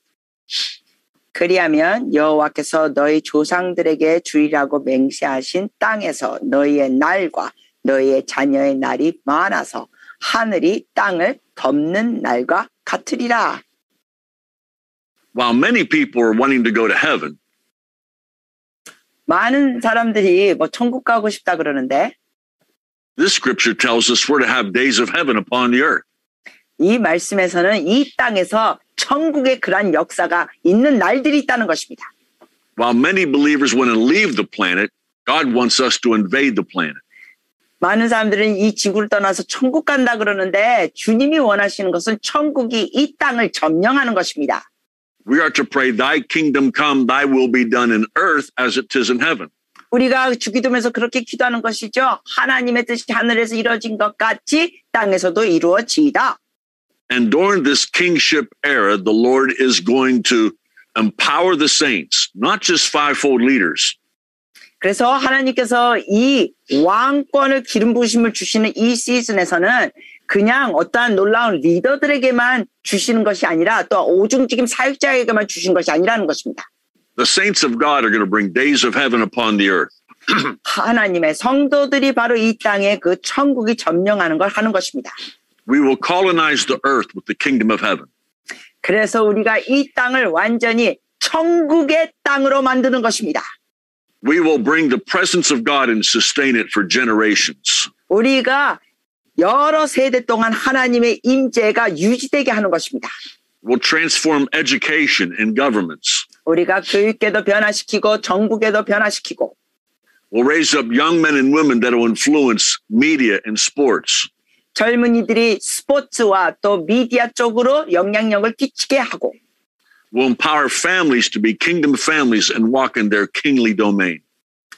그리하면 여호와께서 너희 조상들에게 주리라고 맹세하신 땅에서 너희의 날과 너희의 자녀의 날이 많아서 하늘이 땅을 덮는 날과 같으리라. While many people are wanting to go to heaven, 많은 사람들이 뭐 천국 가고 싶다 그러는데 this scripture tells us we're to have days of heaven upon the earth. 이 말씀에서는 이 땅에서 천국의 그런 역사가 있는 날들이 있다는 것입니다. While many believers want to leave the planet, God wants us to invade the planet. 많은 사람들은 이 지구를 떠나서 천국 간다 그러는데 주님이 원하시는 것은 천국이 이 땅을 점령하는 것입니다. We are to pray, thy kingdom come, thy will be done in earth as it is in heaven. 우리가 주기도면서 그렇게 기도하는 것이죠. 하나님의 뜻이 하늘에서 이루어진 것 같이 땅에서도 이루어지이다. And during this kingship era, the Lord is going to empower the saints, not just fivefold leaders. 그래서 하나님께서 이 왕권을 기름 부으심을 주시는 이 시즌에서는 그냥 어떠한 놀라운 리더들에게만 주시는 것이 아니라 또 오중직임 사역자에게만 주신 것이 아니라는 것입니다. The saints of God are going to bring days of heaven upon the earth. 하나님의 성도들이 바로 이 땅에 그 천국이 점령하는 걸 하는 것입니다. We will colonize the earth with the kingdom of heaven. 그래서 우리가 이 땅을 완전히 천국의 땅으로 만드는 것입니다. We will bring the presence of God and sustain it for generations. 우리가 여러 세대 동안 하나님의 임재가 유지되게 하는 것입니다. We'll transform education and governments. 우리가 교육계도 변화시키고 정부계도 변화시키고 We'll raise up young men and women that will influence media and sports. 젊은이들이 스포츠와 또 미디어 쪽으로 영향력을 끼치게 하고 We'll empower families to be kingdom families and walk in their kingly domain.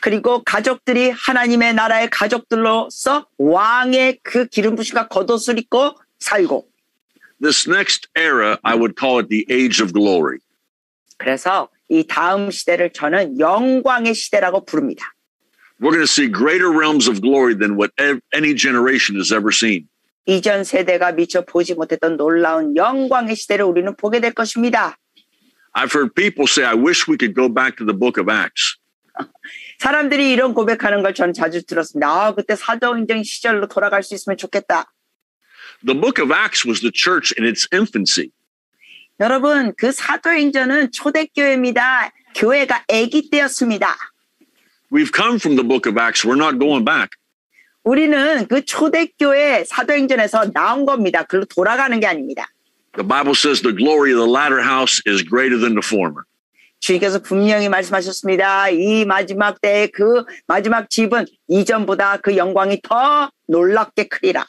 그리고 가족들이 하나님의 나라의 가족들로서 왕의 그 기름 부심과 겉옷을 입고 살고 This next era, I would call it the age of glory. 그래서 이 다음 시대를 저는 영광의 시대라고 부릅니다. We're going to see greater realms of glory than what any generation has ever seen. 이전 세대가 미처 보지 못했던 놀라운 영광의 시대를 우리는 보게 될 것입니다. I've heard people say, I wish we could go back to the book of Acts. 사람들이 이런 고백하는 걸 전 자주 들었습니다. 그때 사도행전 시절로 돌아갈 수 있으면 좋겠다. The book of Acts was the church in its infancy. 여러분, 그 사도행전은 초대교회입니다. 교회가 아기 때였습니다. We've come from the book of Acts. We're not going back. 우리는 그 초대교회 사도행전에서 나온 겁니다. 그걸로 돌아가는 게 아닙니다. The Bible says the glory of the latter house is greater than the former. 주님께서 분명히 말씀하셨습니다. 이 마지막 때의 그 마지막 집은 이전보다 그 영광이 더 놀랍게 크리라.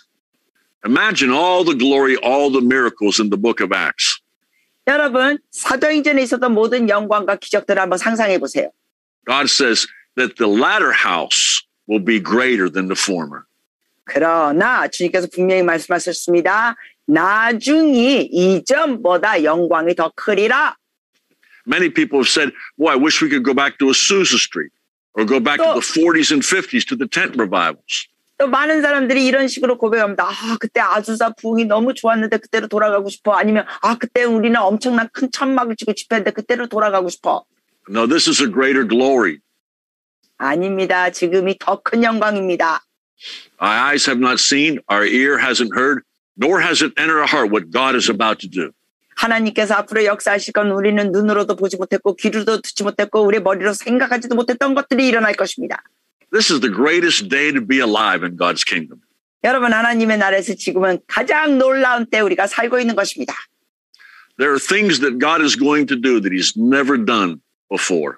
Imagine all the glory, all the miracles in the book of Acts. 여러분, 사도행전에 있었던 모든 영광과 기적들을 한번 상상해 보세요. God says that the latter house will be greater than the former. 그러나 주님께서 분명히 말씀하셨습니다. 나중이 이전보다 영광이 더 크리라. Many people have said, boy, I wish we could go back to Azusa Street or go back to the 40s and 50s to the tent revivals. 또 많은 사람들이 이런 식으로 고백합니다. 아, 그때 아주사 부흥이 너무 좋았는데 그때로 돌아가고 싶어. 아니면 아, 그때 우리는 엄청난 큰 천막을 치고 집회했는데 그때로 돌아가고 싶어. No, this is a greater glory. 아닙니다. 지금이 더 큰 영광입니다. Our eyes have not seen, our ear hasn't heard, nor has it entered our heart what God is about to do. 하나님께서 앞으로 역사하실 건 우리는 눈으로도 보지 못했고 귀로도 듣지 못했고 우리 머리로 생각하지도 못했던 것들이 일어날 것입니다. This is the greatest day to be alive in God's kingdom. 여러분, 하나님의 나라에서 지금은 가장 놀라운 때 우리가 살고 있는 것입니다. There are things that God is going to do that he's never done before.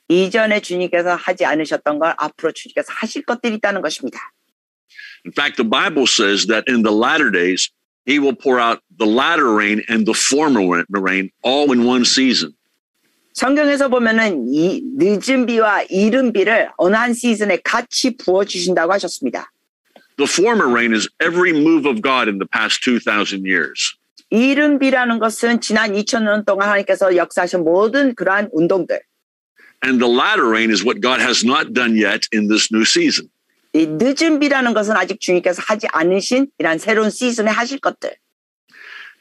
이전에 주님께서 하지 않으셨던 걸 앞으로 주님께서 하실 것들이 있다는 것입니다. In fact, the Bible says that in the latter days, he will pour out the latter rain and the former rain all in one season. 성경에서 보면은 이 늦은 비와 이른 비를 어느 한 시즌에 같이 부어 주신다고 하셨습니다. The former rain is every move of God in the past 2,000 years. 이른 비라는 것은 지난 2000년 동안 하나님께서 역사하신 모든 그러한 운동들. And the latter rain is what God has not done yet in this new season. 이 늦은 비라는 것은 아직 주님께서 하지 않으신 이런 새로운 시즌에 하실 것들.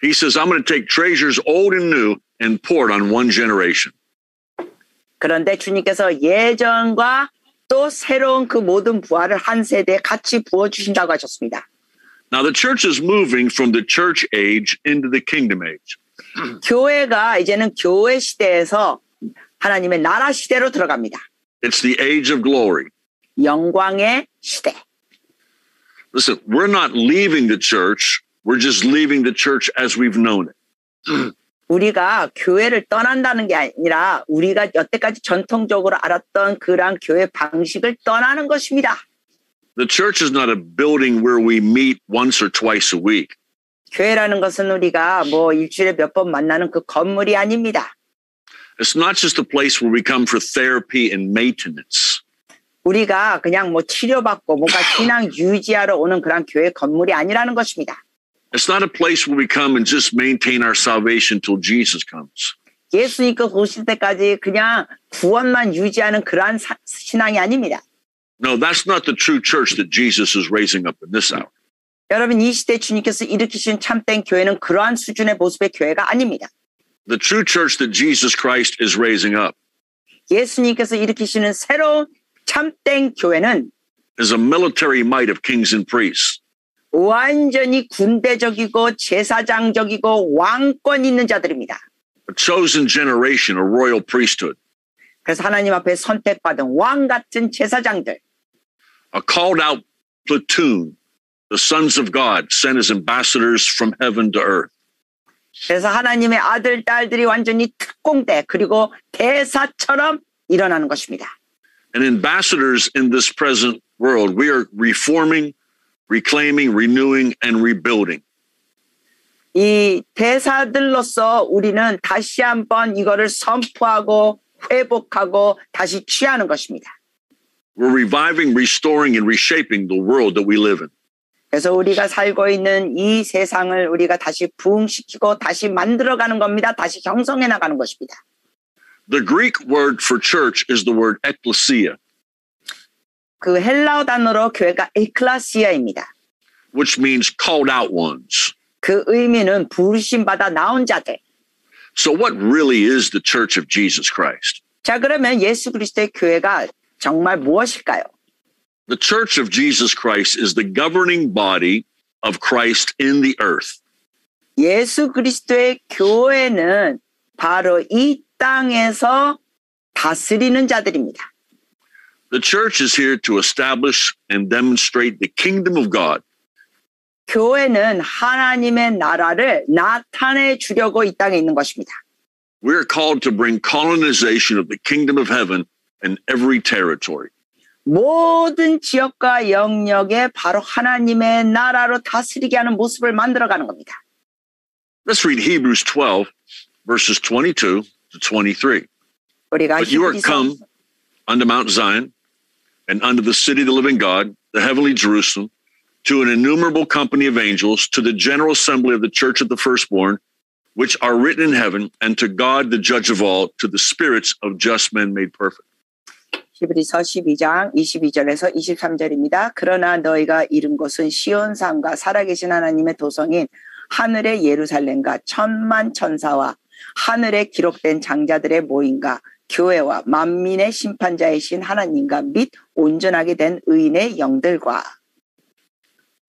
He says, I'm going to take treasures old and new and pour it on one generation. 그런데 주님께서 예전과 또 새로운 그 모든 부활을 한 세대에 같이 부어주신다고 하셨습니다. Now the church is moving from the church age into the kingdom age. 교회가 이제는 교회 시대에서 하나님의 나라 시대로 들어갑니다. It's the age of glory. 영광의 시대. Listen, we're not leaving the church. We're just leaving the church as we've known it. 우리가 교회를 떠난다는 게 아니라 우리가 여태까지 전통적으로 알았던 그런 교회 방식을 떠나는 것입니다. The church is not a building where we meet once or twice a week. 교회라는 것은 우리가 뭐 일주일에 몇 번 만나는 그 건물이 아닙니다. It's not just a place where we come for therapy and maintenance. 우리가 그냥 뭐 치료받고 뭔가 신앙 유지하러 오는 그런 교회 건물이 아니라는 것입니다. It's not a place where we come and just maintain our salvation till Jesus comes. 예수님께서 오실 때까지 그냥 구원만 유지하는 그러한 신앙이 아닙니다. No, that's not the true church that Jesus is raising up in this hour. 여러분, 이 시대 주님께서 일으키신 참된 교회는 그러한 수준의 모습의 교회가 아닙니다. The true church that Jesus Christ is raising up 예수님께서 일으키시는 새로운 참된 교회는 is a military might of kings and priests. 완전히 군대적이고 제사장적이고 왕권 있는 자들입니다. A chosen generation, a royal priesthood. 그래서 하나님 앞에 선택받은 왕 같은 제사장들. A called out platoon, the sons of God sent as ambassadors from heaven to earth. 그래서 하나님의 아들, 딸들이 완전히 특공대 그리고 대사처럼 일어나는 것입니다. And ambassadors in this present world, we are reforming, reclaiming, renewing, and rebuilding. 이 대사들로서 우리는 다시 한번 이거를 선포하고 회복하고 다시 취하는 것입니다. We're reviving, restoring, and reshaping the world that we live in. 그래서 우리가 살고 있는 이 세상을 우리가 다시 부흥시키고 다시 만들어가는 겁니다. 다시 형성해 나가는 것입니다. The Greek word for church is the word ekklesia, 그 헬라어 단어로 교회가 에클레시아입니다. which means called out ones. 그 의미는 부르심 받아 나온 자들. So what really is the church of Jesus Christ? 자, 그러면 예수 그리스도의 교회가 정말 무엇일까요? The church of Jesus Christ is the governing body of Christ in the earth. 예수 그리스도의 교회는 바로 이 땅에서 다스리는 자들입니다. The church is here to establish and demonstrate the kingdom of God. 교회는 하나님의 나라를 나타내 주려고 이 땅에 있는 것입니다. We're called to bring colonization of the kingdom of heaven in every territory. 모든 지역과 영역에 바로 하나님의 나라로 다스리게 하는 모습을 만들어가는 겁니다. Let's read Hebrews 12, verses 22 to 23. 우리가 But you are come unto Mount Zion, and unto the city of the living God, the heavenly Jerusalem, to an innumerable company of angels, to the general assembly of the church of the firstborn, which are written in heaven, and to God, the judge of all, to the spirits of just men made perfect. 히브리서 12장 22절에서 23절입니다. 그러나 너희가 이른 곳은 시온산과 살아계신 하나님의 도성인 하늘의 예루살렘과 천만 천사와 하늘에 기록된 장자들의 모임과 교회와 만민의 심판자이신 하나님과 및 온전하게 된 의인의 영들과.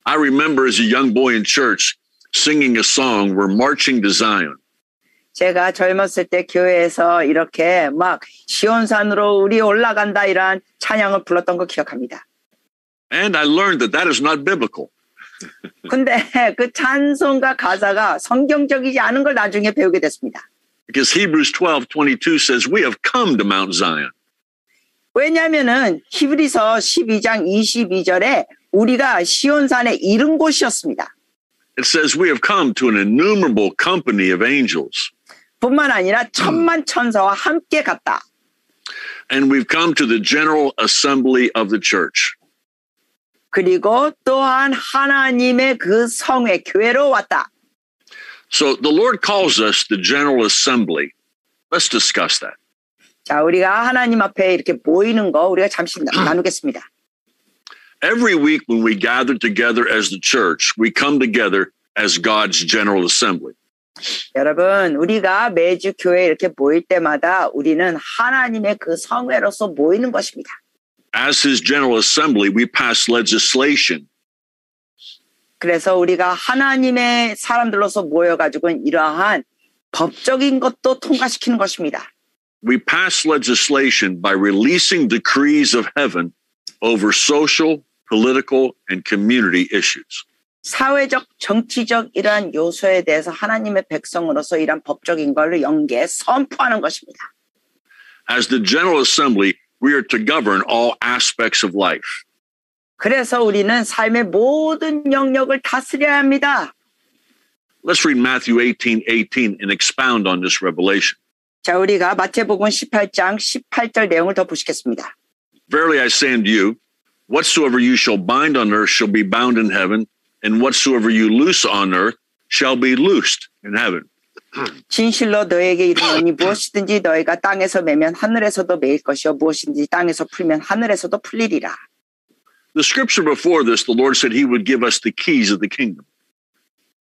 I remember as a young boy in church singing a song, We're Marching to Zion. 제가 젊었을 때 교회에서 이렇게 막 시온산으로 우리 올라간다 이런 찬양을 불렀던 거 기억합니다. And I learned that that is not biblical. 근데 그 찬송가 가사가 성경적이지 않은 걸 나중에 배우게 됐습니다. Because Hebrews 12:22 says, we have come to Mount Zion. 왜냐하면은 히브리서 12장 22절에 우리가 시온산에 이른 곳이었습니다. It says, we have come to an innumerable company of angels. 뿐만 아니라 천만 천사와 함께 갔다. And we've come to the general assembly of the church. 그리고 또한 하나님의 그 성회 교회로 왔다. So the Lord calls us the general assembly. Let's discuss that. 자, 우리가 하나님 앞에 이렇게 모이는 거 우리가 잠시 나누겠습니다. Every week when we gather together as the church, we come together as God's general assembly. 여러분, 우리가 매주 교회에 이렇게 모일 때마다 우리는 하나님의 그 성회로서 모이는 것입니다. As his general assembly, we pass legislation. 그래서 우리가 하나님의 사람들로서 모여가지고 이러한 법적인 것도 통과시키는 것입니다. We pass legislation by releasing decrees of heaven over social, political, and community issues. 사회적, 정치적 이러한 요소에 대해서 하나님의 백성으로서 이러한 법적인 걸 연계해 선포하는 것입니다. As the General Assembly, we are to govern all aspects of life. 그래서 우리는 삶의 모든 영역을 다스려야 합니다. Let's read Matthew 18:18 and expound on this revelation. 자, 우리가 마태복음 18장 18절 내용을 더 보시겠습니다. Verily I say unto you, whatsoever you shall bind on earth shall be bound in heaven, and whatsoever you loose on earth shall be loosed in heaven. 진실로 너에게 이르노니 무엇이든지 너희가 땅에서 매면 하늘에서도 매일 것이요 무엇이든지 땅에서 풀면 하늘에서도 풀리리라. The scripture before this, the Lord said he would give us the keys of the kingdom.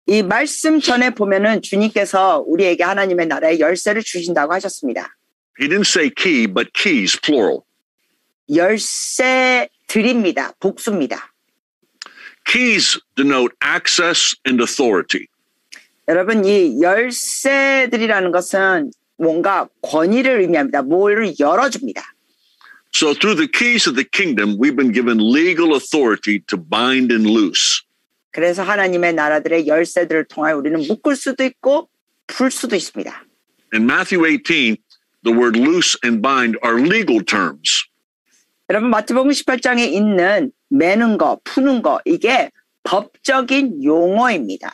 이 말씀 전에 보면은 주님께서 우리에게 하나님의 나라의 열쇠를 주신다고 하셨습니다. He didn't say key, but keys, plural. 열쇠 드립니다. 복수입니다. Keys denote access and authority. 여러분, 이 열쇠들이라는 것은 뭔가 권위를 의미합니다. 뭐를 열어줍니다. So through the keys of the kingdom, we've been given legal authority to bind and loose. 그래서 하나님의 나라들의 열쇠들을 통하여 우리는 묶을 수도 있고 풀 수도 있습니다. In Matthew 18, the word loose and bind are legal terms. 여러분, 마태복음 18장에 있는 매는 거, 푸는 거, 이게 법적인 용어입니다.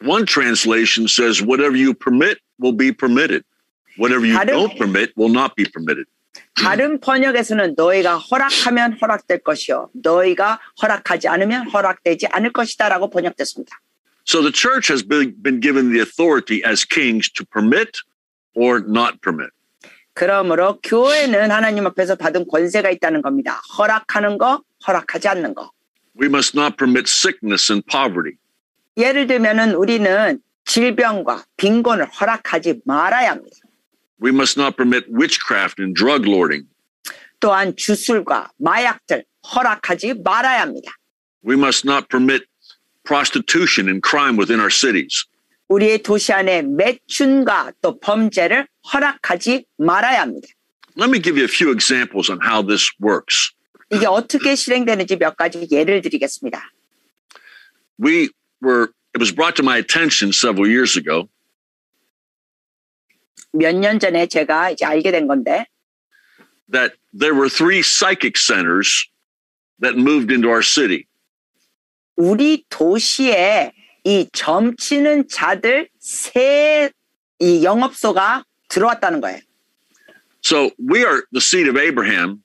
One translation says, whatever you permit will be permitted. Whatever you don't permit will not be permitted. 다른 번역에서는 너희가 허락하면 허락될 것이요. 너희가 허락하지 않으면 허락되지 않을 것이다 라고 번역됐습니다. So the church has been given the authority as kings to permit or not permit. 그러므로 교회는 하나님 앞에서 받은 권세가 있다는 겁니다. 허락하는 거, 허락하지 않는 거. We must not permit sickness and poverty. 예를 들면은 우리는 질병과 빈곤을 허락하지 말아야 합니다. We must not permit witchcraft and drug lording. 또한 주술과 마약들 허락하지 말아야 합니다. We must not permit prostitution and crime within our cities. 우리의 도시 안에 매춘과 또 범죄를 허락하지 말아야 합니다. Let me give you a few examples on how this works. 이게 어떻게 실행되는지 몇 가지 예를 드리겠습니다. It was brought to my attention several years ago. 몇 년 전에 제가 이제 알게 된 건데. that there were 3 psychic centers that moved into our city. 우리 도시에 이 점치는 자들 이 영업소가 들어왔다는 거예요. So we are the seed of Abraham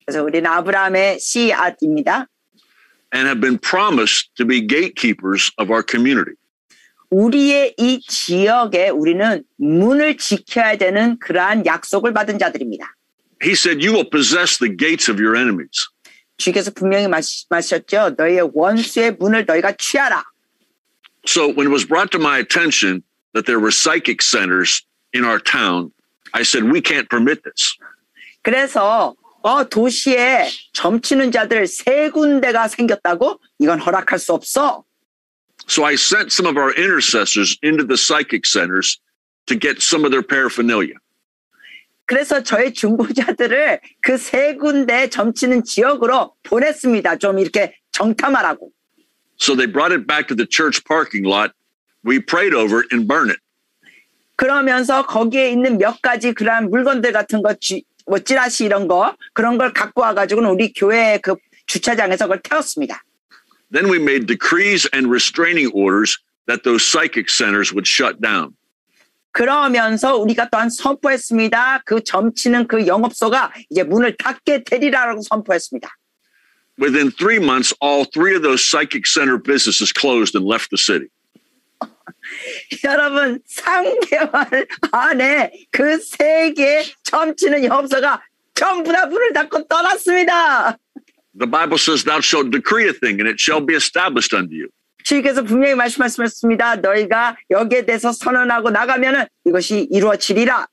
그래서 우리는 아브라함의 씨앗입니다. and have been promised to be gatekeepers of our community. 우리의 이 지역에 우리는 문을 지켜야 되는 그러한 약속을 받은 자들입니다. He said, you will possess the gates of your enemies. 주께서 분명히 말씀하셨죠. 너희의 원수의 문을 너희가 취하라. So when it was brought to my attention that there were psychic centers in our town, I said, we can't permit this. 그래서 도시에 점치는 자들 3군데가 생겼다고? 이건 허락할 수 없어. So I sent some of our intercessors into the psychic centers to get some of their paraphernalia. 그래서 저희 중보자들을 그 3군데 점치는 지역으로 보냈습니다. 좀 이렇게 정탐하라고. So they brought it back to the church parking lot. We prayed over it and burned it. 그러면서 거기에 있는 몇 가지 그러한 물건들 같은 거, 뭐 찌라시 이런 거, 그런 걸 갖고 와가지고는 우리 교회 그 주차장에서 그걸 태웠습니다. Then we made decrees and restraining orders that those psychic centers would shut down. 그러면서 우리가 또한 선포했습니다. 그 점치는 그 영업소가 이제 문을 닫게 되리라고 선포했습니다. Within 3 months, all 3 of those psychic center businesses closed and left the city. 여러분 3개월 안에 그 3개 점치는 영업소가 전부 다 문을 닫고 떠났습니다. The Bible says, thou shalt decree a thing and it shall be established unto you. 주께서 분명히 말씀하셨습니다. 너희가 여기에 대해서 선언하고 나가면은 이것이 이루어지리라.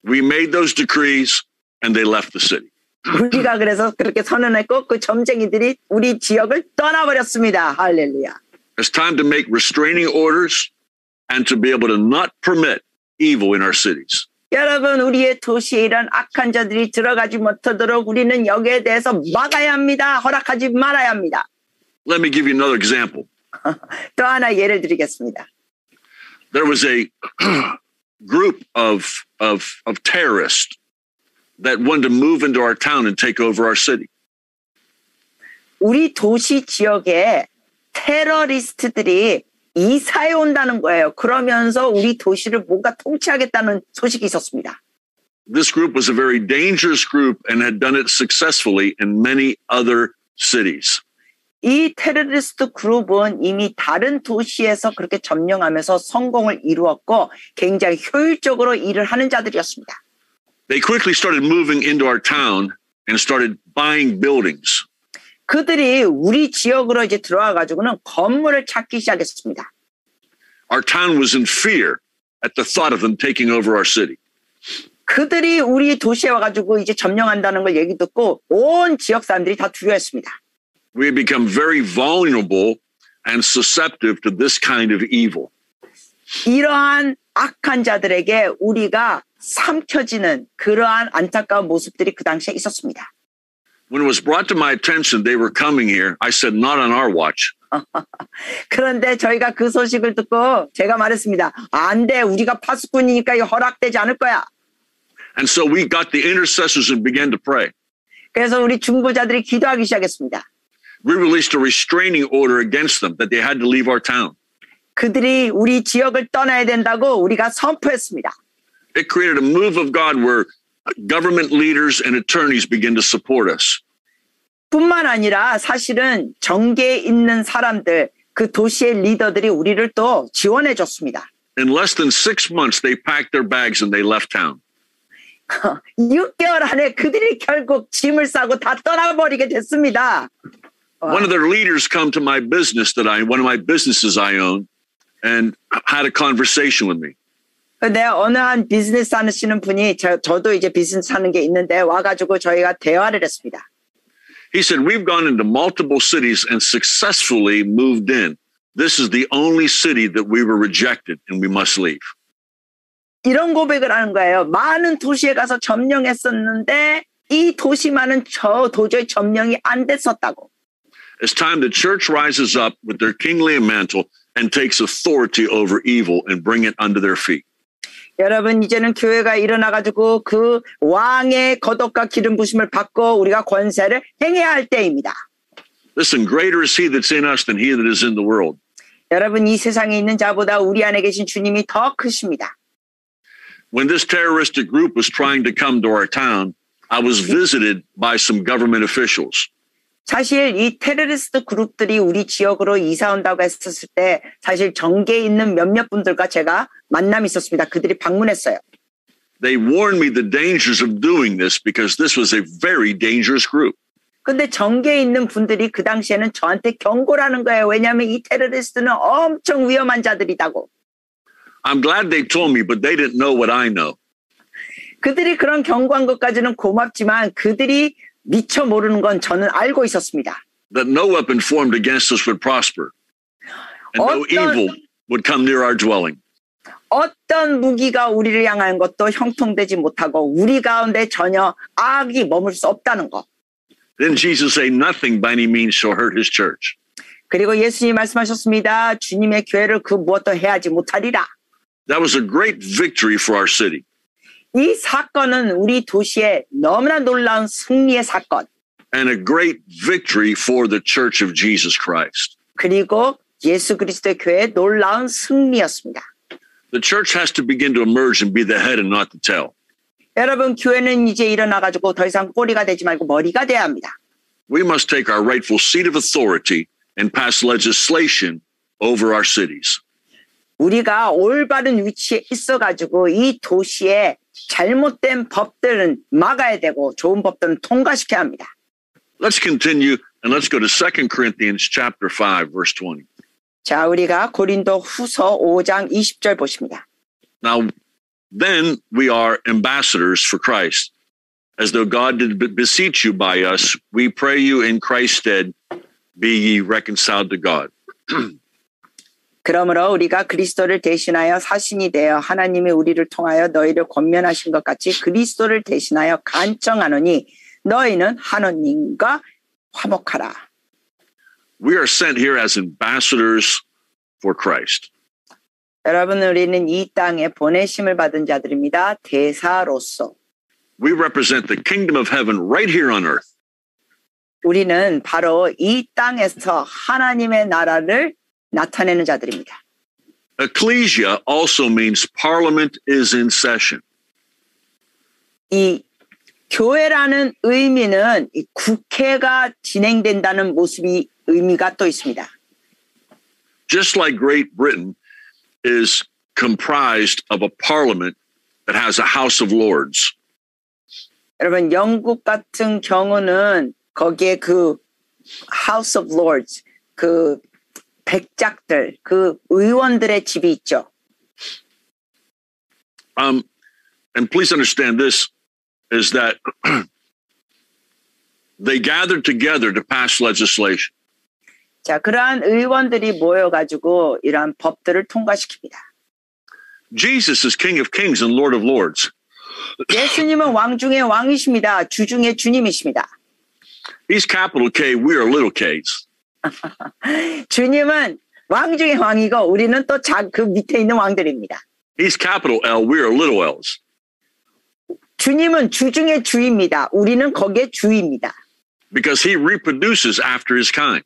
We made those decrees and they left the city. 우리가 그래서 그렇게 선언했고 그 점쟁이들이 우리 지역을 떠나버렸습니다. 할렐루야. It's time to make restraining orders and to be able to not permit evil in our cities. 여러분 우리의 도시에 이런 악한 자들이 들어가지 못하도록 우리는 여기에 대해서 막아야 합니다. 허락하지 말아야 합니다. Let me give you another example. 또 하나 예를 드리겠습니다. There was a group of terrorists that wanted to move into our town and take over our city. 우리 도시 지역에 테러리스트들이 이사해 온다는 거예요. 그러면서 우리 도시를 뭔가 통치하겠다는 소식이 있었습니다. This group was a very dangerous group and had done it successfully in many other cities. 이 테러리스트 그룹은 이미 다른 도시에서 그렇게 점령하면서 성공을 이루었고 굉장히 효율적으로 일을 하는 자들이었습니다. They quickly started moving into our town and started buying buildings. 그들이 우리 지역으로 이제 들어와 가지고는 건물을 찾기 시작했습니다. Our town was in fear at the thought of them taking over our city. 그들이 우리 도시에 와가지고 이제 점령한다는 걸 얘기 듣고 온 지역 사람들이 다 두려워했습니다. We had become very vulnerable and susceptible to this kind of evil. 이러한 악한 자들에게 우리가 삼켜지는 그러한 안타까운 모습들이 그 당시에 있었습니다. When it was brought to my attention they were coming here, I said, not on our watch. 그런데 저희가 그 소식을 듣고 제가 말했습니다. 안 돼, 우리가 파수꾼이니까 이거 허락되지 않을 거야. And so we got the intercessors and began to pray. 그래서 우리 중보자들이 기도하기 시작했습니다. We released a restraining order against them that they had to leave our town. 그들이 우리 지역을 떠나야 된다고 우리가 선포했습니다. It created a move of God where government leaders and attorneys begin to support us. 뿐만 아니라 사실은 정계에 있는 사람들, 그 도시의 리더들이 우리를 또 지원해 줬습니다. In less than 6 months, they packed their bags and they left town. 6개월 안에 그들이 결국 짐을 싸고 다 떠나버리게 됐습니다. One of their leaders come to my business one of my businesses I own and had a conversation with me. 근데 어느 한 비즈니스 하시는 분이 저도 이제 비즈니스 하는 게 있는데 와가지고 저희가 대화를 했습니다. He said, we've gone into multiple cities and successfully moved in. This is the only city that we were rejected and we must leave. 이런 고백을 하는 거예요. 많은 도시에 가서 점령했었는데 이 도시만은 도저히 점령이 안 됐었다고. It's time the church rises up with their kingly mantle and takes authority over evil and bring it under their feet. 여러분 이제는 교회가 일어나가지고 그 왕의 거독과 기름 부심을 받고 우리가 권세를 행해야 할 때입니다. Listen, greater is he that's in us than he that is in the world. 여러분 이 세상에 있는 자보다 우리 안에 계신 주님이 더 크십니다. When this terroristic group was trying to come to our town, I was visited by some government officials. 사실 이 테러리스트 그룹들이 우리 지역으로 이사 온다고 했었을 때 사실 정계에 있는 몇몇 분들과 제가 만남이 있었습니다. 그들이 방문했어요. They warned me the dangers of doing this because this was a very dangerous group. 근데 정계에 있는 분들이 그 당시에는 저한테 경고를 하는 거예요. 왜냐하면 이 테러리스트는 엄청 위험한 자들이다고. I'm glad they told me, but they didn't know what I know. 그들이 그런 경고한 것까지는 고맙지만 그들이 미처 모르는 건 저는 알고 있었습니다. That no weapon formed against us would prosper, and no evil would come near our dwelling. 어떤 무기가 우리를 향하는 것도 형통되지 못하고 우리 가운데 전혀 악이 머물 수 없다는 것. Then Jesus say, nothing by any means shall hurt his church. 그리고 예수님이 말씀하셨습니다. 주님의 교회를 그 무엇도 해하지 못하리라. That was a great victory for our city. 이 사건은 우리 도시의 너무나 놀라운 승리의 사건. And a great victory for the Church of Jesus Christ. 그리고 예수 그리스도의 교회의 놀라운 승리였습니다. The church has to begin to emerge and be the head and not the tail. 여러분 교회는 이제 일어나가지고 더 이상 꼬리가 되지 말고 머리가 돼야 합니다. We must take our rightful seat of authority and pass legislation over our cities. 우리가 올바른 위치에 있어가지고 이 도시에 잘못된 법들은 막아야 되고 좋은 법들은 통과시켜야 합니다. Let's continue and let's go to 2 Corinthians chapter 5 verse 20. 자, 우리가 고린도 후서 5장 20절 보십니다. Now then we are ambassadors for Christ. As though God did beseech you by us, we pray you in Christ's stead, be ye reconciled to God. 그러므로 우리가 그리스도를 대신하여 사신이 되어 하나님이 우리를 통하여 너희를 권면하신 것 같이 그리스도를 대신하여 간청하노니 너희는 하나님과 화목하라. We are sent here as ambassadors for Christ. 여러분 우리는 이 땅에 보내심을 받은 자들입니다. 대사로서. We represent the kingdom of heaven right here on earth. 우리는 바로 이 땅에서 하나님의 나라를 나타내는 자들입니다. Ecclesia also means parliament is in session. 이 교회라는 의미는 이 국회가 진행된다는 모습이 의미가 또 있습니다. Just like Great Britain is comprised of a parliament that has a House of Lords. 여러분 영국 같은 경우는 거기에 그 House of Lords 그 백작들 그 의원들의 집이 있죠. And please understand this is that they gathered together to pass legislation. 자, 그러한 의원들이 모여가지고 이러한 법들을 통과시킵니다. Jesus is King of Kings and Lord of Lords. 예수님은 왕 중의 왕이십니다. 주 중의 주님이십니다. He's capital K, we are little K's. 주님은 왕 중의 왕이고 우리는 또 그 밑에 있는 왕들입니다. He's capital L, we are little L's. 주님은 주 중의 주입니다. 우리는 거기에 주입니다. Because he reproduces after his kind.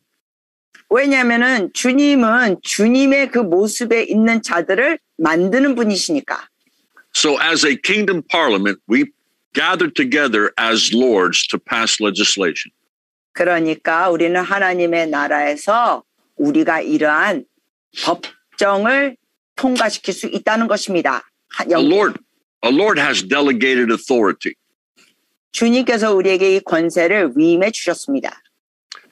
왜냐하면은 주님은 주님의 그 모습에 있는 자들을 만드는 분이시니까. So as a kingdom parliament, we gathered together as lords to pass legislation. 그러니까 우리는 하나님의 나라에서 우리가 이러한 법정을 통과시킬 수 있다는 것입니다. A Lord has delegated authority. 주님께서 우리에게 이 권세를 위임해 주셨습니다.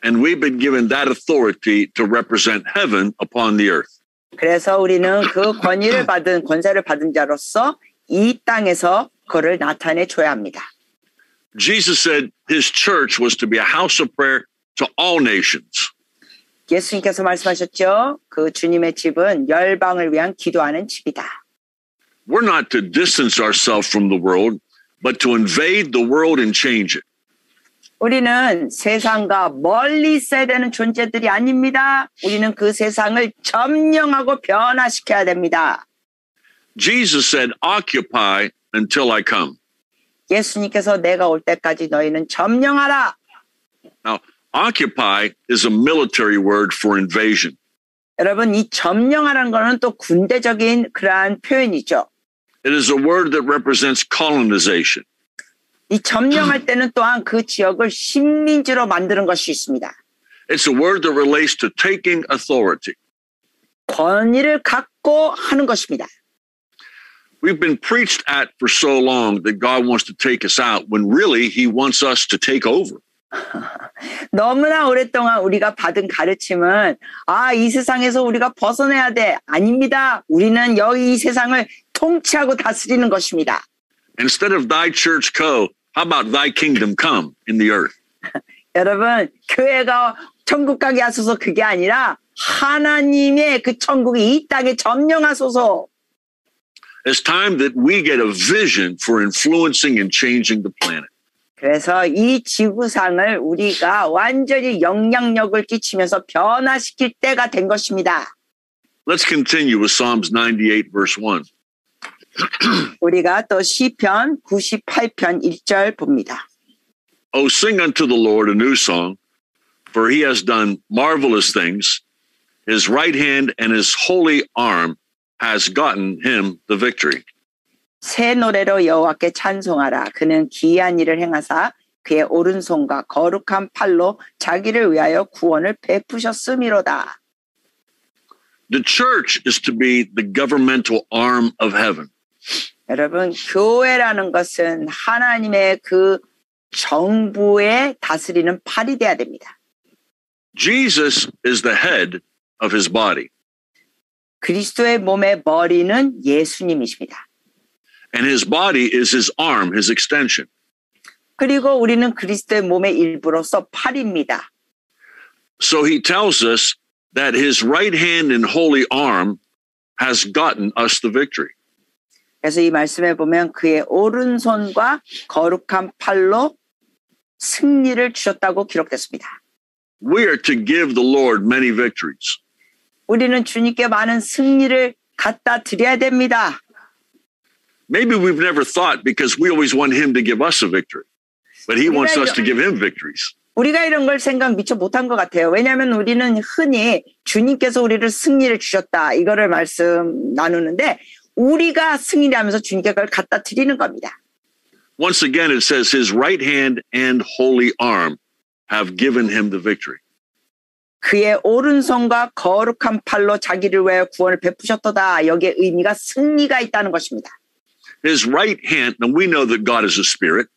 And we've been given that authority to represent heaven upon the earth. 그래서 우리는 그 권세를 받은 자로서 이 땅에서 그를 나타내 줘야 합니다. Jesus said his church was to be a house of prayer to all nations. 예수님께서 말씀하셨죠. 그 주님의 집은 열방을 위한 기도하는 집이다. We're not to distance ourselves from the world, but to invade the world and change it. 우리는 세상과 멀리 있어야 되는 존재들이 아닙니다. 우리는 그 세상을 점령하고 변화시켜야 됩니다. Jesus said, occupy until I come. 예수님께서 내가 올 때까지 너희는 점령하라. Now, occupy is a military word for invasion. 여러분, 이 점령하라는 거는 또 군대적인 그러한 표현이죠. It is a word that represents colonization. 이 점령할 때는 또한 그 지역을 식민지로 만드는 것이 있습니다. It's a word that relates to taking authority. 권위를 갖고 하는 것입니다. We've been preached at for so long that God wants to take us out when really he wants us to take over. 너무나 오랫동안 우리가 받은 가르침은 이 세상에서 우리가 벗어나야 돼. 아닙니다. 우리는 여기 이 세상을 통치하고 다스리는 것입니다. Instead of thy church go, how about thy kingdom come in the earth? 여러분, 교회가 천국 가게 하소서 그게 아니라 하나님의 그 천국이 이 땅에 점령하소서. It's time that we get a vision for influencing and changing the planet. 그래서 이 지구상을 우리가 완전히 영향력을 끼치면서 변화시킬 때가 된 것입니다. Let's continue with Psalms 98 verse 1. 우리가 또 시편 98편 1절 봅니다. Oh, sing unto the Lord a new song, for he has done marvelous things. His right hand and his holy arm has gotten him the victory. 새 노래로 여호와께 찬송하라. 그는 기이한 일을 행하사 그의 오른손과 거룩한 팔로 자기를 위하여 구원을 베푸셨음이로다. The church is to be the governmental arm of heaven. 여러분, 교회라는 것은 하나님의 그 정부의 다스리는 팔이 돼야 됩니다. Jesus is the head of his body. 그리스도의 몸의 머리는 예수님이십니다. And his body is his arm, his extension. 그리고 우리는 그리스도의 몸의 일부로서 팔입니다. So he tells us that his right hand and holy arm has gotten us the victory. 그래서 이 말씀에 보면 그의 오른손과 거룩한 팔로 승리를 주셨다고 기록됐습니다. We are to give the Lord many victories. 우리는 주님께 많은 승리를 갖다 드려야 됩니다. Maybe we've never thought because we always want him to give us a victory. But he wants us to give him victories. 우리가 이런 걸 생각 미처 못한 것 같아요. 왜냐하면 우리는 흔히 주님께서 우리를 승리를 주셨다. 이거를 말씀 나누는데 우리가 승리를 하면서 주님께 그걸 갖다 드리는 겁니다. Once again, it says his right hand and holy arm have given him the victory. 그의 오른손과 거룩한 팔로 자기를 위하여 구원을 베푸셨도다. 여기에 의미가 승리가 있다는 것입니다. His right hand, and we know that God is a spirit.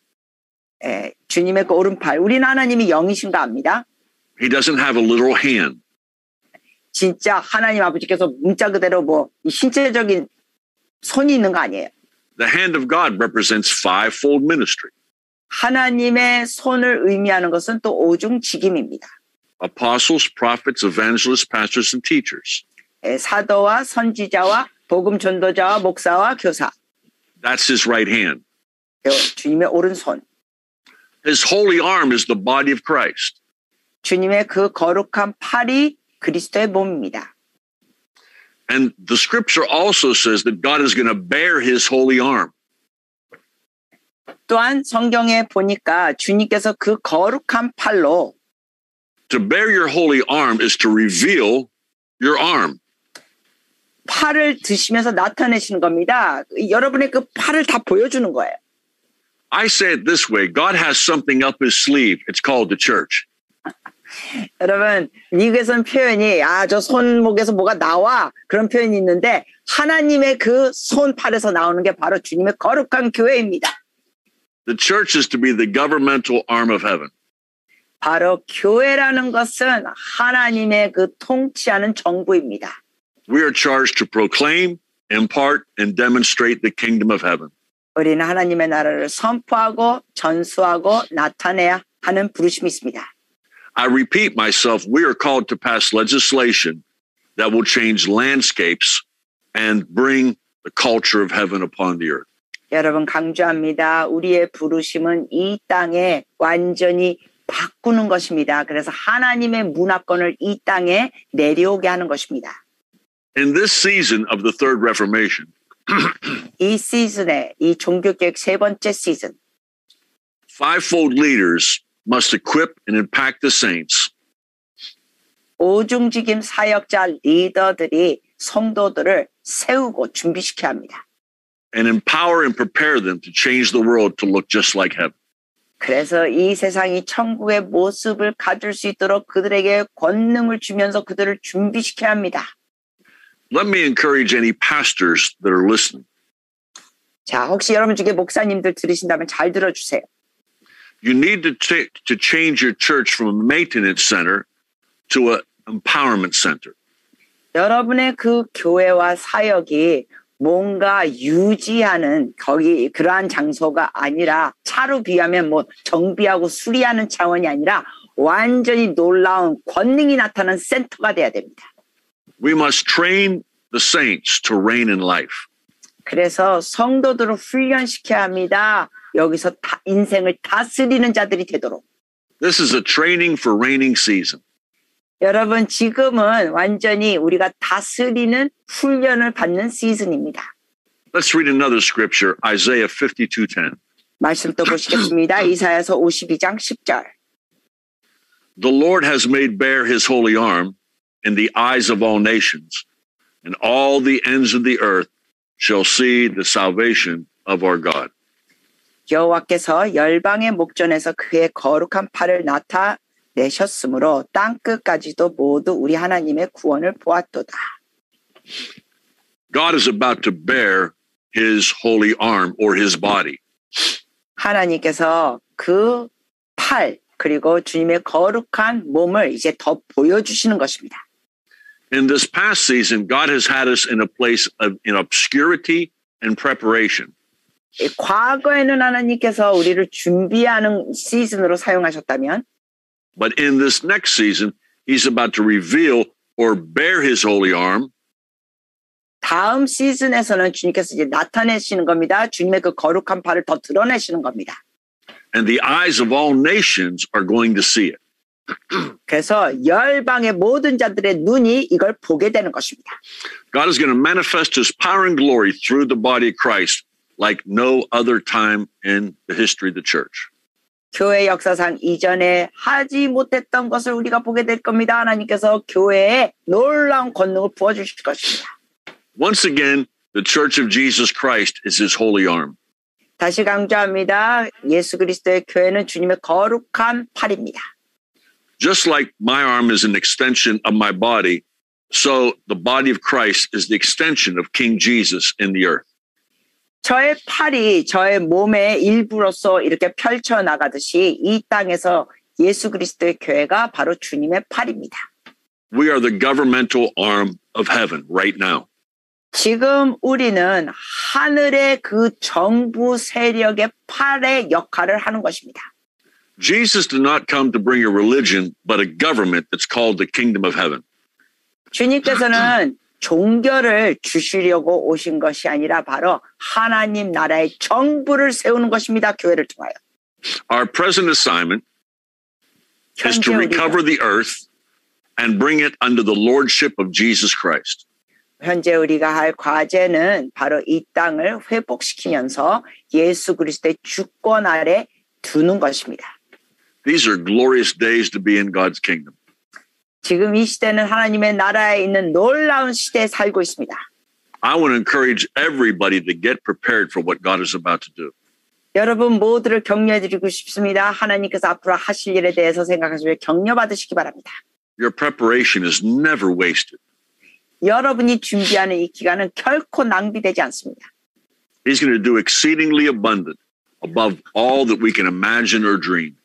주님의 그 오른팔, 우리는 하나님이 영이신가 압니다. He doesn't have a literal hand. 진짜 하나님 아버지께서 문자 그대로 뭐 신체적인 손이 있는 거 아니에요. The hand of God represents fivefold ministry. 하나님의 손을 의미하는 것은 또 오중직임입니다. Apostles, prophets, evangelists, pastors, and teachers. 사도와 선지자와 복음 전도자와 목사와 교사. That's his right hand. 주님의 오른손. His holy arm is the body of Christ. 주님의 그 거룩한 팔이 그리스도의 몸입니다. And the scripture also says that God is going to bear his holy arm. 또한 성경에 보니까 주님께서 그 거룩한 팔로 To bear your holy arm is to reveal your arm. 팔을 드시면서 나타내시는 겁니다. 여러분의 그 팔을 다 보여주는 거예요. I say it this way. God has something up his sleeve. It's called the church. 여러분, 미국에서는 표현이 저 손목에서 뭐가 나와 그런 표현이 있는데 하나님의 그 손팔에서 나오는 게 바로 주님의 거룩한 교회입니다. The church is to be the governmental arm of heaven. 바로 교회라는 것은 하나님의 그 통치하는 정부입니다. We are charged to proclaim, impart, and demonstrate the kingdom of heaven. 우리는 하나님의 나라를 선포하고 전수하고 나타내야 하는 부르심이 있습니다. I repeat myself, we are called to pass legislation that will change landscapes and bring the culture of heaven upon the earth. 여러분 강조합니다. 우리의 부르심은 이 땅에 완전히 바꾸는 것입니다. 그래서 하나님의 문화권을 이 땅에 내려오게 하는 것입니다. In this season of the Third Reformation, 이 시즌에 이 종교개혁 세 번째 시즌 fivefold leaders must equip and impact the saints 오중직임 사역자 리더들이 성도들을 세우고 준비시켜야 합니다. and empower and prepare them to change the world to look just like heaven. 그래서 이 세상이 천국의 모습을 가질 수 있도록 그들에게 권능을 주면서 그들을 준비시켜야 합니다. Let me encourage any pastors that are listening. 자, 혹시 여러분 중에 목사님들 들으신다면 잘 들어주세요. You need to change your church from a maintenance center to an empowerment center. 여러분의 그 교회와 사역이 뭔가 유지하는 그러한 장소가 아니라 차로 비하면 뭐 정비하고 수리하는 차원이 아니라 완전히 놀라운 권능이 나타나는 센터가 돼야 됩니다. We must train the saints to reign in life. 그래서 성도들을 훈련시켜야 합니다. 여기서 인생을 다스리는 자들이 되도록. This is a training for reigning season. 여러분 지금은 완전히 우리가 다스리는 훈련을 받는 시즌입니다. Let's read another scripture, Isaiah 52:10. 말씀 또 보시겠습니다. 이사야서 52장 10절. The Lord has made bare his holy arm in the eyes of all nations, and all the ends of the earth shall see the salvation of our God. 여호와께서 열방의 목전에서 그의 거룩한 팔을 나타내셨으므로 땅 끝까지도 모두 우리 하나님의 구원을 보았도다. God is about to bare his holy arm or his body. 하나님께서 그 팔 그리고 주님의 거룩한 몸을 이제 더 보여주시는 것입니다. In this past season, God has had us in a place of in obscurity and preparation. 과거에는 하나님께서 우리를 준비하는 시즌으로 사용하셨다면 But in this next season, he's about to reveal or bare his holy arm. 다음 시즌에서는 주님께서 이제 나타내시는 겁니다. 주님의 그 거룩한 팔을 더 드러내시는 겁니다. And the eyes of all nations are going to see it. 그래서 열방의 모든 자들의 눈이 이걸 보게 되는 것입니다. God is going to manifest his power and glory through the body of Christ like no other time in the history of the church. 교회 역사상 이전에 하지 못했던 것을 우리가 보게 될 겁니다. 하나님께서 교회에 놀라운 권능을 부어주실 것입니다. Once again, the church of Jesus Christ is his holy arm. 다시 강조합니다. 예수 그리스도의 교회는 주님의 거룩한 팔입니다. Just like my arm is an extension of my body, so the body of Christ is the extension of King Jesus in the earth. 저의 팔이 저의 몸의 일부로서 이렇게 펼쳐나가듯이 이 땅에서 예수 그리스도의 교회가 바로 주님의 팔입니다. We are the governmental arm of heaven right now. 지금 우리는 하늘의 그 정부 세력의 팔의 역할을 하는 것입니다. Jesus did not come to bring a religion, but a government that's called the kingdom of heaven. 주님께서는 종교를 주시려고 오신 것이 아니라 바로 하나님 나라의 정부를 세우는 것입니다. 교회를 통하여. Our present assignment is to recover the earth and bring it under the lordship of Jesus Christ. 현재 우리가 할 과제는 바로 이 땅을 회복시키면서 예수 그리스도의 주권 아래 두는 것입니다. These are glorious days to be in God's kingdom. 지금 이 시대는 하나님의 나라에 있는 놀라운 시대에 살고 있습니다. I want to encourage everybody to get prepared for what God is about to do. 여러분 모두를 격려해드리고 싶습니다. 하나님께서 앞으로 하실 일에 대해서 생각하시며 격려받으시기 바랍니다. Your preparation is never wasted. 여러분이 준비하는 이 기간은 결코 낭비되지 않습니다. He's going to do exceedingly abundant above all that we can imagine or dream.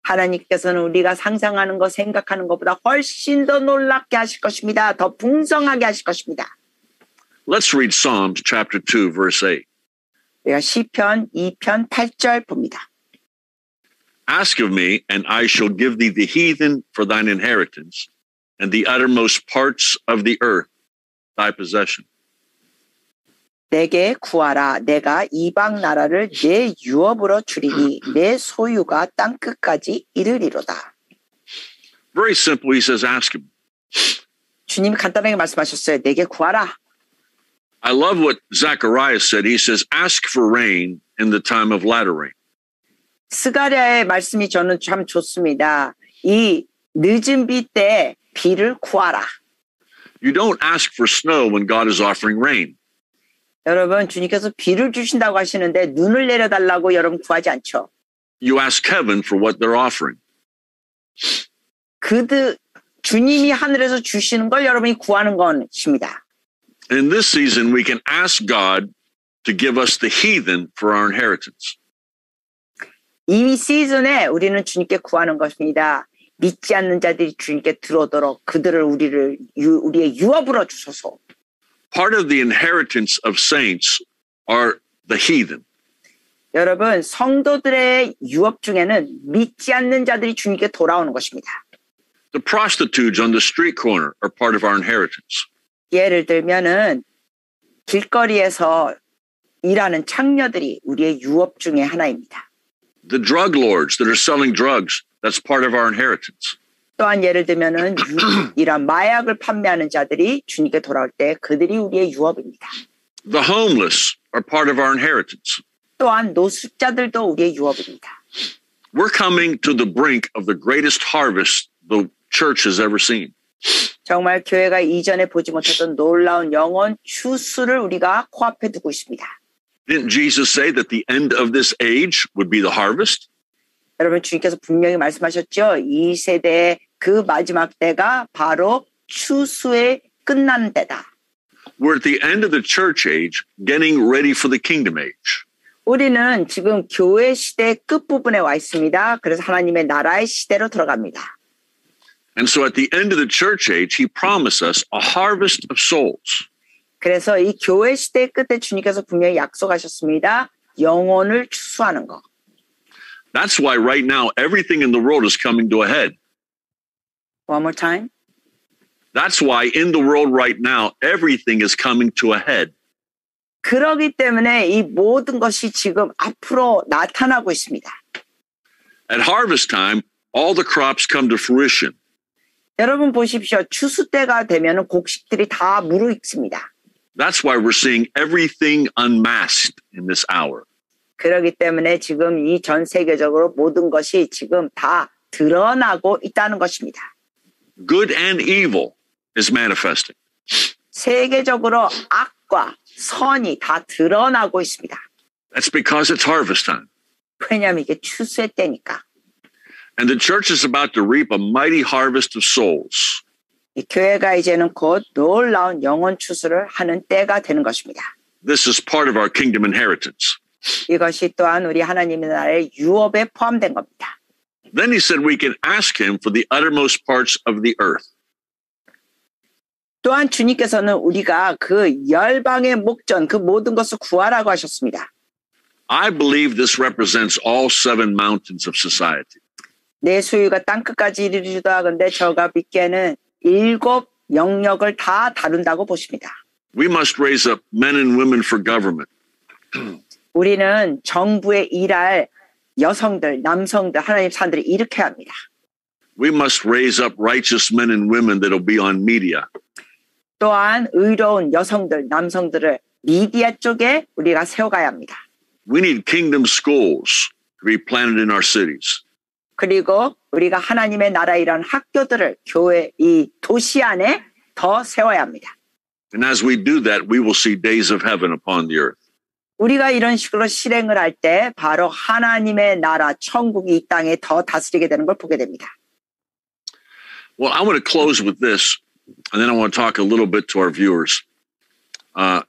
하나님께서는 우리가 상상하는 것, 생각하는 것보다 훨씬 더 놀랍게 하실 것입니다. 더 풍성하게 하실 것입니다. Let's read Psalms chapter 2, verse 8. 우리가 시편 2편 8절 봅니다. Ask of me, and I shall give thee the heathen for thine inheritance, and the uttermost parts of the earth thy possession. 내게 구하라. 내가 이방 나라를 내 유업으로 주리니 내 소유가 땅 끝까지 이르리로다. Very simple. He says, ask him. 주님이 간단하게 말씀하셨어요. 내게 구하라. I love what Zacharias said. He says, ask for rain in the time of latter rain. 스가랴의 말씀이 저는 참 좋습니다. 이 늦은 비 때 비를 구하라. You don't ask for snow when God is offering rain. 여러분, 주님께서 비를 주신다고 하시는데 눈을 내려달라고 여러분 구하지 않죠. You ask heaven for what they're offering. 주님이 하늘에서 주시는 걸 여러분이 구하는 것입니다. In this season, we can ask God to give us the heathen for our inheritance. 이 시즌에 우리는 주님께 구하는 것입니다. 믿지 않는 자들이 주님께 들어오도록 그들을 우리의 유업으로 주소서. Part of the inheritance of saints are the heathen. 여러분, 성도들의 유업 중에는 믿지 않는 자들이 주님께 돌아오는 것입니다. The prostitutes on the street corner are part of our inheritance. 예를 들면은 길거리에서 일하는 창녀들이 우리의 유업 중에 하나입니다. The drug lords that are selling drugs, that's part of our inheritance. 또한 예를 들면은 이런 마약을 판매하는 자들이 주님께 돌아올 때 그들이 우리의 유업입니다. The homeless are part of our inheritance. 또한 노숙자들도 우리의 유업입니다. We're coming to the brink of the greatest harvest the church has ever seen. 정말 교회가 이전에 보지 못했던 놀라운 영혼 추수를 우리가 코앞에 두고 있습니다. Didn't Jesus say that the end of this age would be the harvest? 여러분, 주님께서 분명히 말씀하셨죠. 이 세대의 그 마지막 때가 바로 추수의 끝나는 때다. We're at the end of the church age, getting ready for the kingdom age. 우리는 지금 교회 시대의 끝부분에 와 있습니다. 그래서 하나님의 나라의 시대로 들어갑니다. And so at the end of the church age, he promised us a harvest of souls. 그래서 이 교회 시대의 끝에 주님께서 분명히 약속하셨습니다. 영혼을 추수하는 것. That's why right now everything in the world is coming to a head. One more time. That's why in the world right now everything is coming to a head. 그러기 때문에 이 모든 것이 지금 앞으로 나타나고 있습니다. At harvest time, all the crops come to fruition. 여러분 보십시오. 추수 때가 되면 곡식들이 다 무르익습니다. That's why we're seeing everything unmasked in this hour. 그렇기 때문에 지금 이 전 세계적으로 모든 것이 지금 다 드러나고 있다는 것입니다. Good and evil is manifesting. 세계적으로 악과 선이 다 드러나고 있습니다. That's because it's harvest time. 왜냐하면 이게 추수의 때니까. And the church is about to reap a mighty harvest of souls. 이 교회가 이제는 곧 놀라운 영혼 추수를 하는 때가 되는 것입니다. This is part of our kingdom inheritance. 이것이 또한 우리 하나님의 나라의 유업에 포함된 겁니다. Then he said we can ask him for the uttermost parts of the earth. 또한 주님께서는 우리가 그 열방의 목전, 그 모든 것을 구하라고 하셨습니다. I believe this represents all 7 mountains of society. 내 소유가 땅끝까지 이르기도 하건대 저가 믿기에는 7 영역을 다 다룬다고 보십니다. We must raise up men and women for government. 우리는 정부에 일할 여성들, 남성들, 하나님 사람들을 일으켜야 합니다. We must raise up righteous men and women that will be on media. 또한 의로운 여성들, 남성들을 미디어 쪽에 우리가 세워가야 합니다. We need kingdom schools to be planted in our cities. 그리고 우리가 하나님의 나라에 이런 학교들을 교회 이 도시 안에 더 세워야 합니다. And as we do that, we will see days of heaven upon the earth. 우리가 이런 식으로 실행을 할 때 바로 하나님의 나라, 천국이 이 땅에 더 다스리게 되는 걸 보게 됩니다. Well, I want to close with this, and then I want to talk a little bit to our viewers.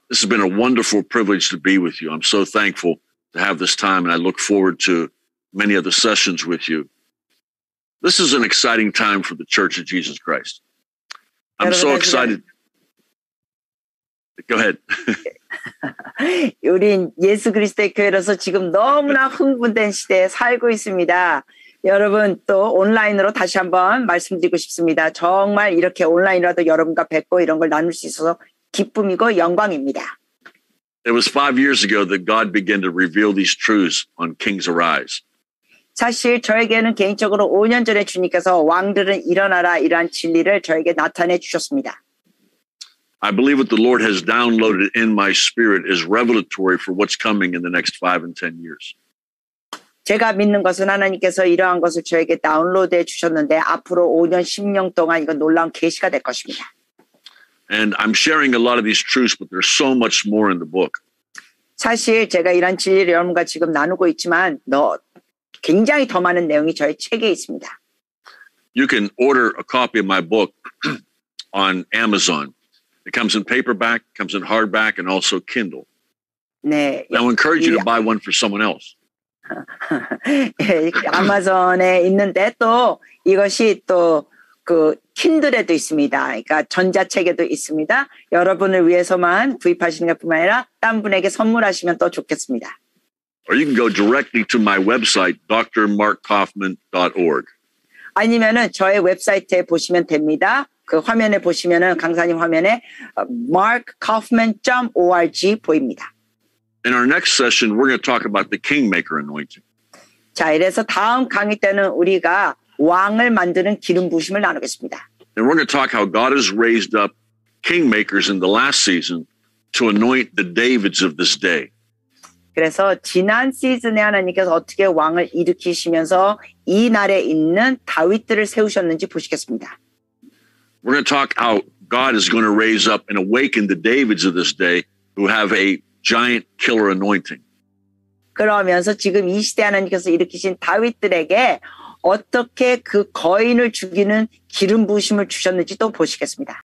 This has been a wonderful privilege to be with you. I'm so thankful to have this time, and I look forward to many of the sessions with you. This is an exciting time for the Church of Jesus Christ. I'm so excited. Go ahead. 우린 예수 그리스도의 교회로서 지금 너무나 흥분된 시대에 살고 있습니다. 여러분 또 온라인으로 다시 한번 말씀드리고 싶습니다. 정말 이렇게 온라인이라도 여러분과 뵙고 이런 걸 나눌 수 있어서 기쁨이고 영광입니다. It was 5 years ago that God began to reveal these truths on Kings Arise. 사실 저에게는 개인적으로 5년 전에 주님께서 왕들은 일어나라 이러한 진리를 저에게 나타내 주셨습니다. I believe what the Lord has downloaded in my spirit is revelatory for what's coming in the next 5 and 10 years. 제가 믿는 것은 하나님께서 이러한 것을 저에게 다운로드해 주셨는데 앞으로 5년, 10년 동안 이건 놀라운 계시가 될 것입니다. And I'm sharing a lot of these truths, but there's so much more in the book. 사실 제가 이런 진리를 여러분과 지금 나누고 있지만 굉장히 더 많은 내용이 저의 책에 있습니다. You can order a copy of my book on Amazon. It comes in paperback, comes in hardback, and also Kindle. 네. I will encourage you to buy one for someone else. 아마존에 있는데 또 이것이 또 그 킨들에도 있습니다. 그러니까 전자책에도 있습니다. 여러분을 위해서만 구입하시는 것뿐만 아니라 딴 분에게 선물하시면 또 좋겠습니다. Or you can go directly to my website, drmarkkaufman.org. 아니면은 저의 웹사이트에 보시면 됩니다. 그 화면에 보시면은 강사님 화면에 markkaufman.org 보입니다. In our next session, we're going to talk about the kingmaker anointing. 자, 이래서 다음 강의 때는 우리가 왕을 만드는 기름 부으심을 나누겠습니다. And we're going to talk how God has raised up kingmakers in the last season to anoint the Davids of this day. 그래서 지난 시즌에 하나님께서 어떻게 왕을 일으키시면서 이 날에 있는 다윗들을 세우셨는지 보시겠습니다. We're going to talk how God is going to raise up and awaken the Davids of this day who have a giant killer anointing. 그러면서 지금 이 시대 하나님께서 일으키신 다윗들에게 어떻게 그 거인을 죽이는 기름 부으심을 주셨는지 또 보시겠습니다.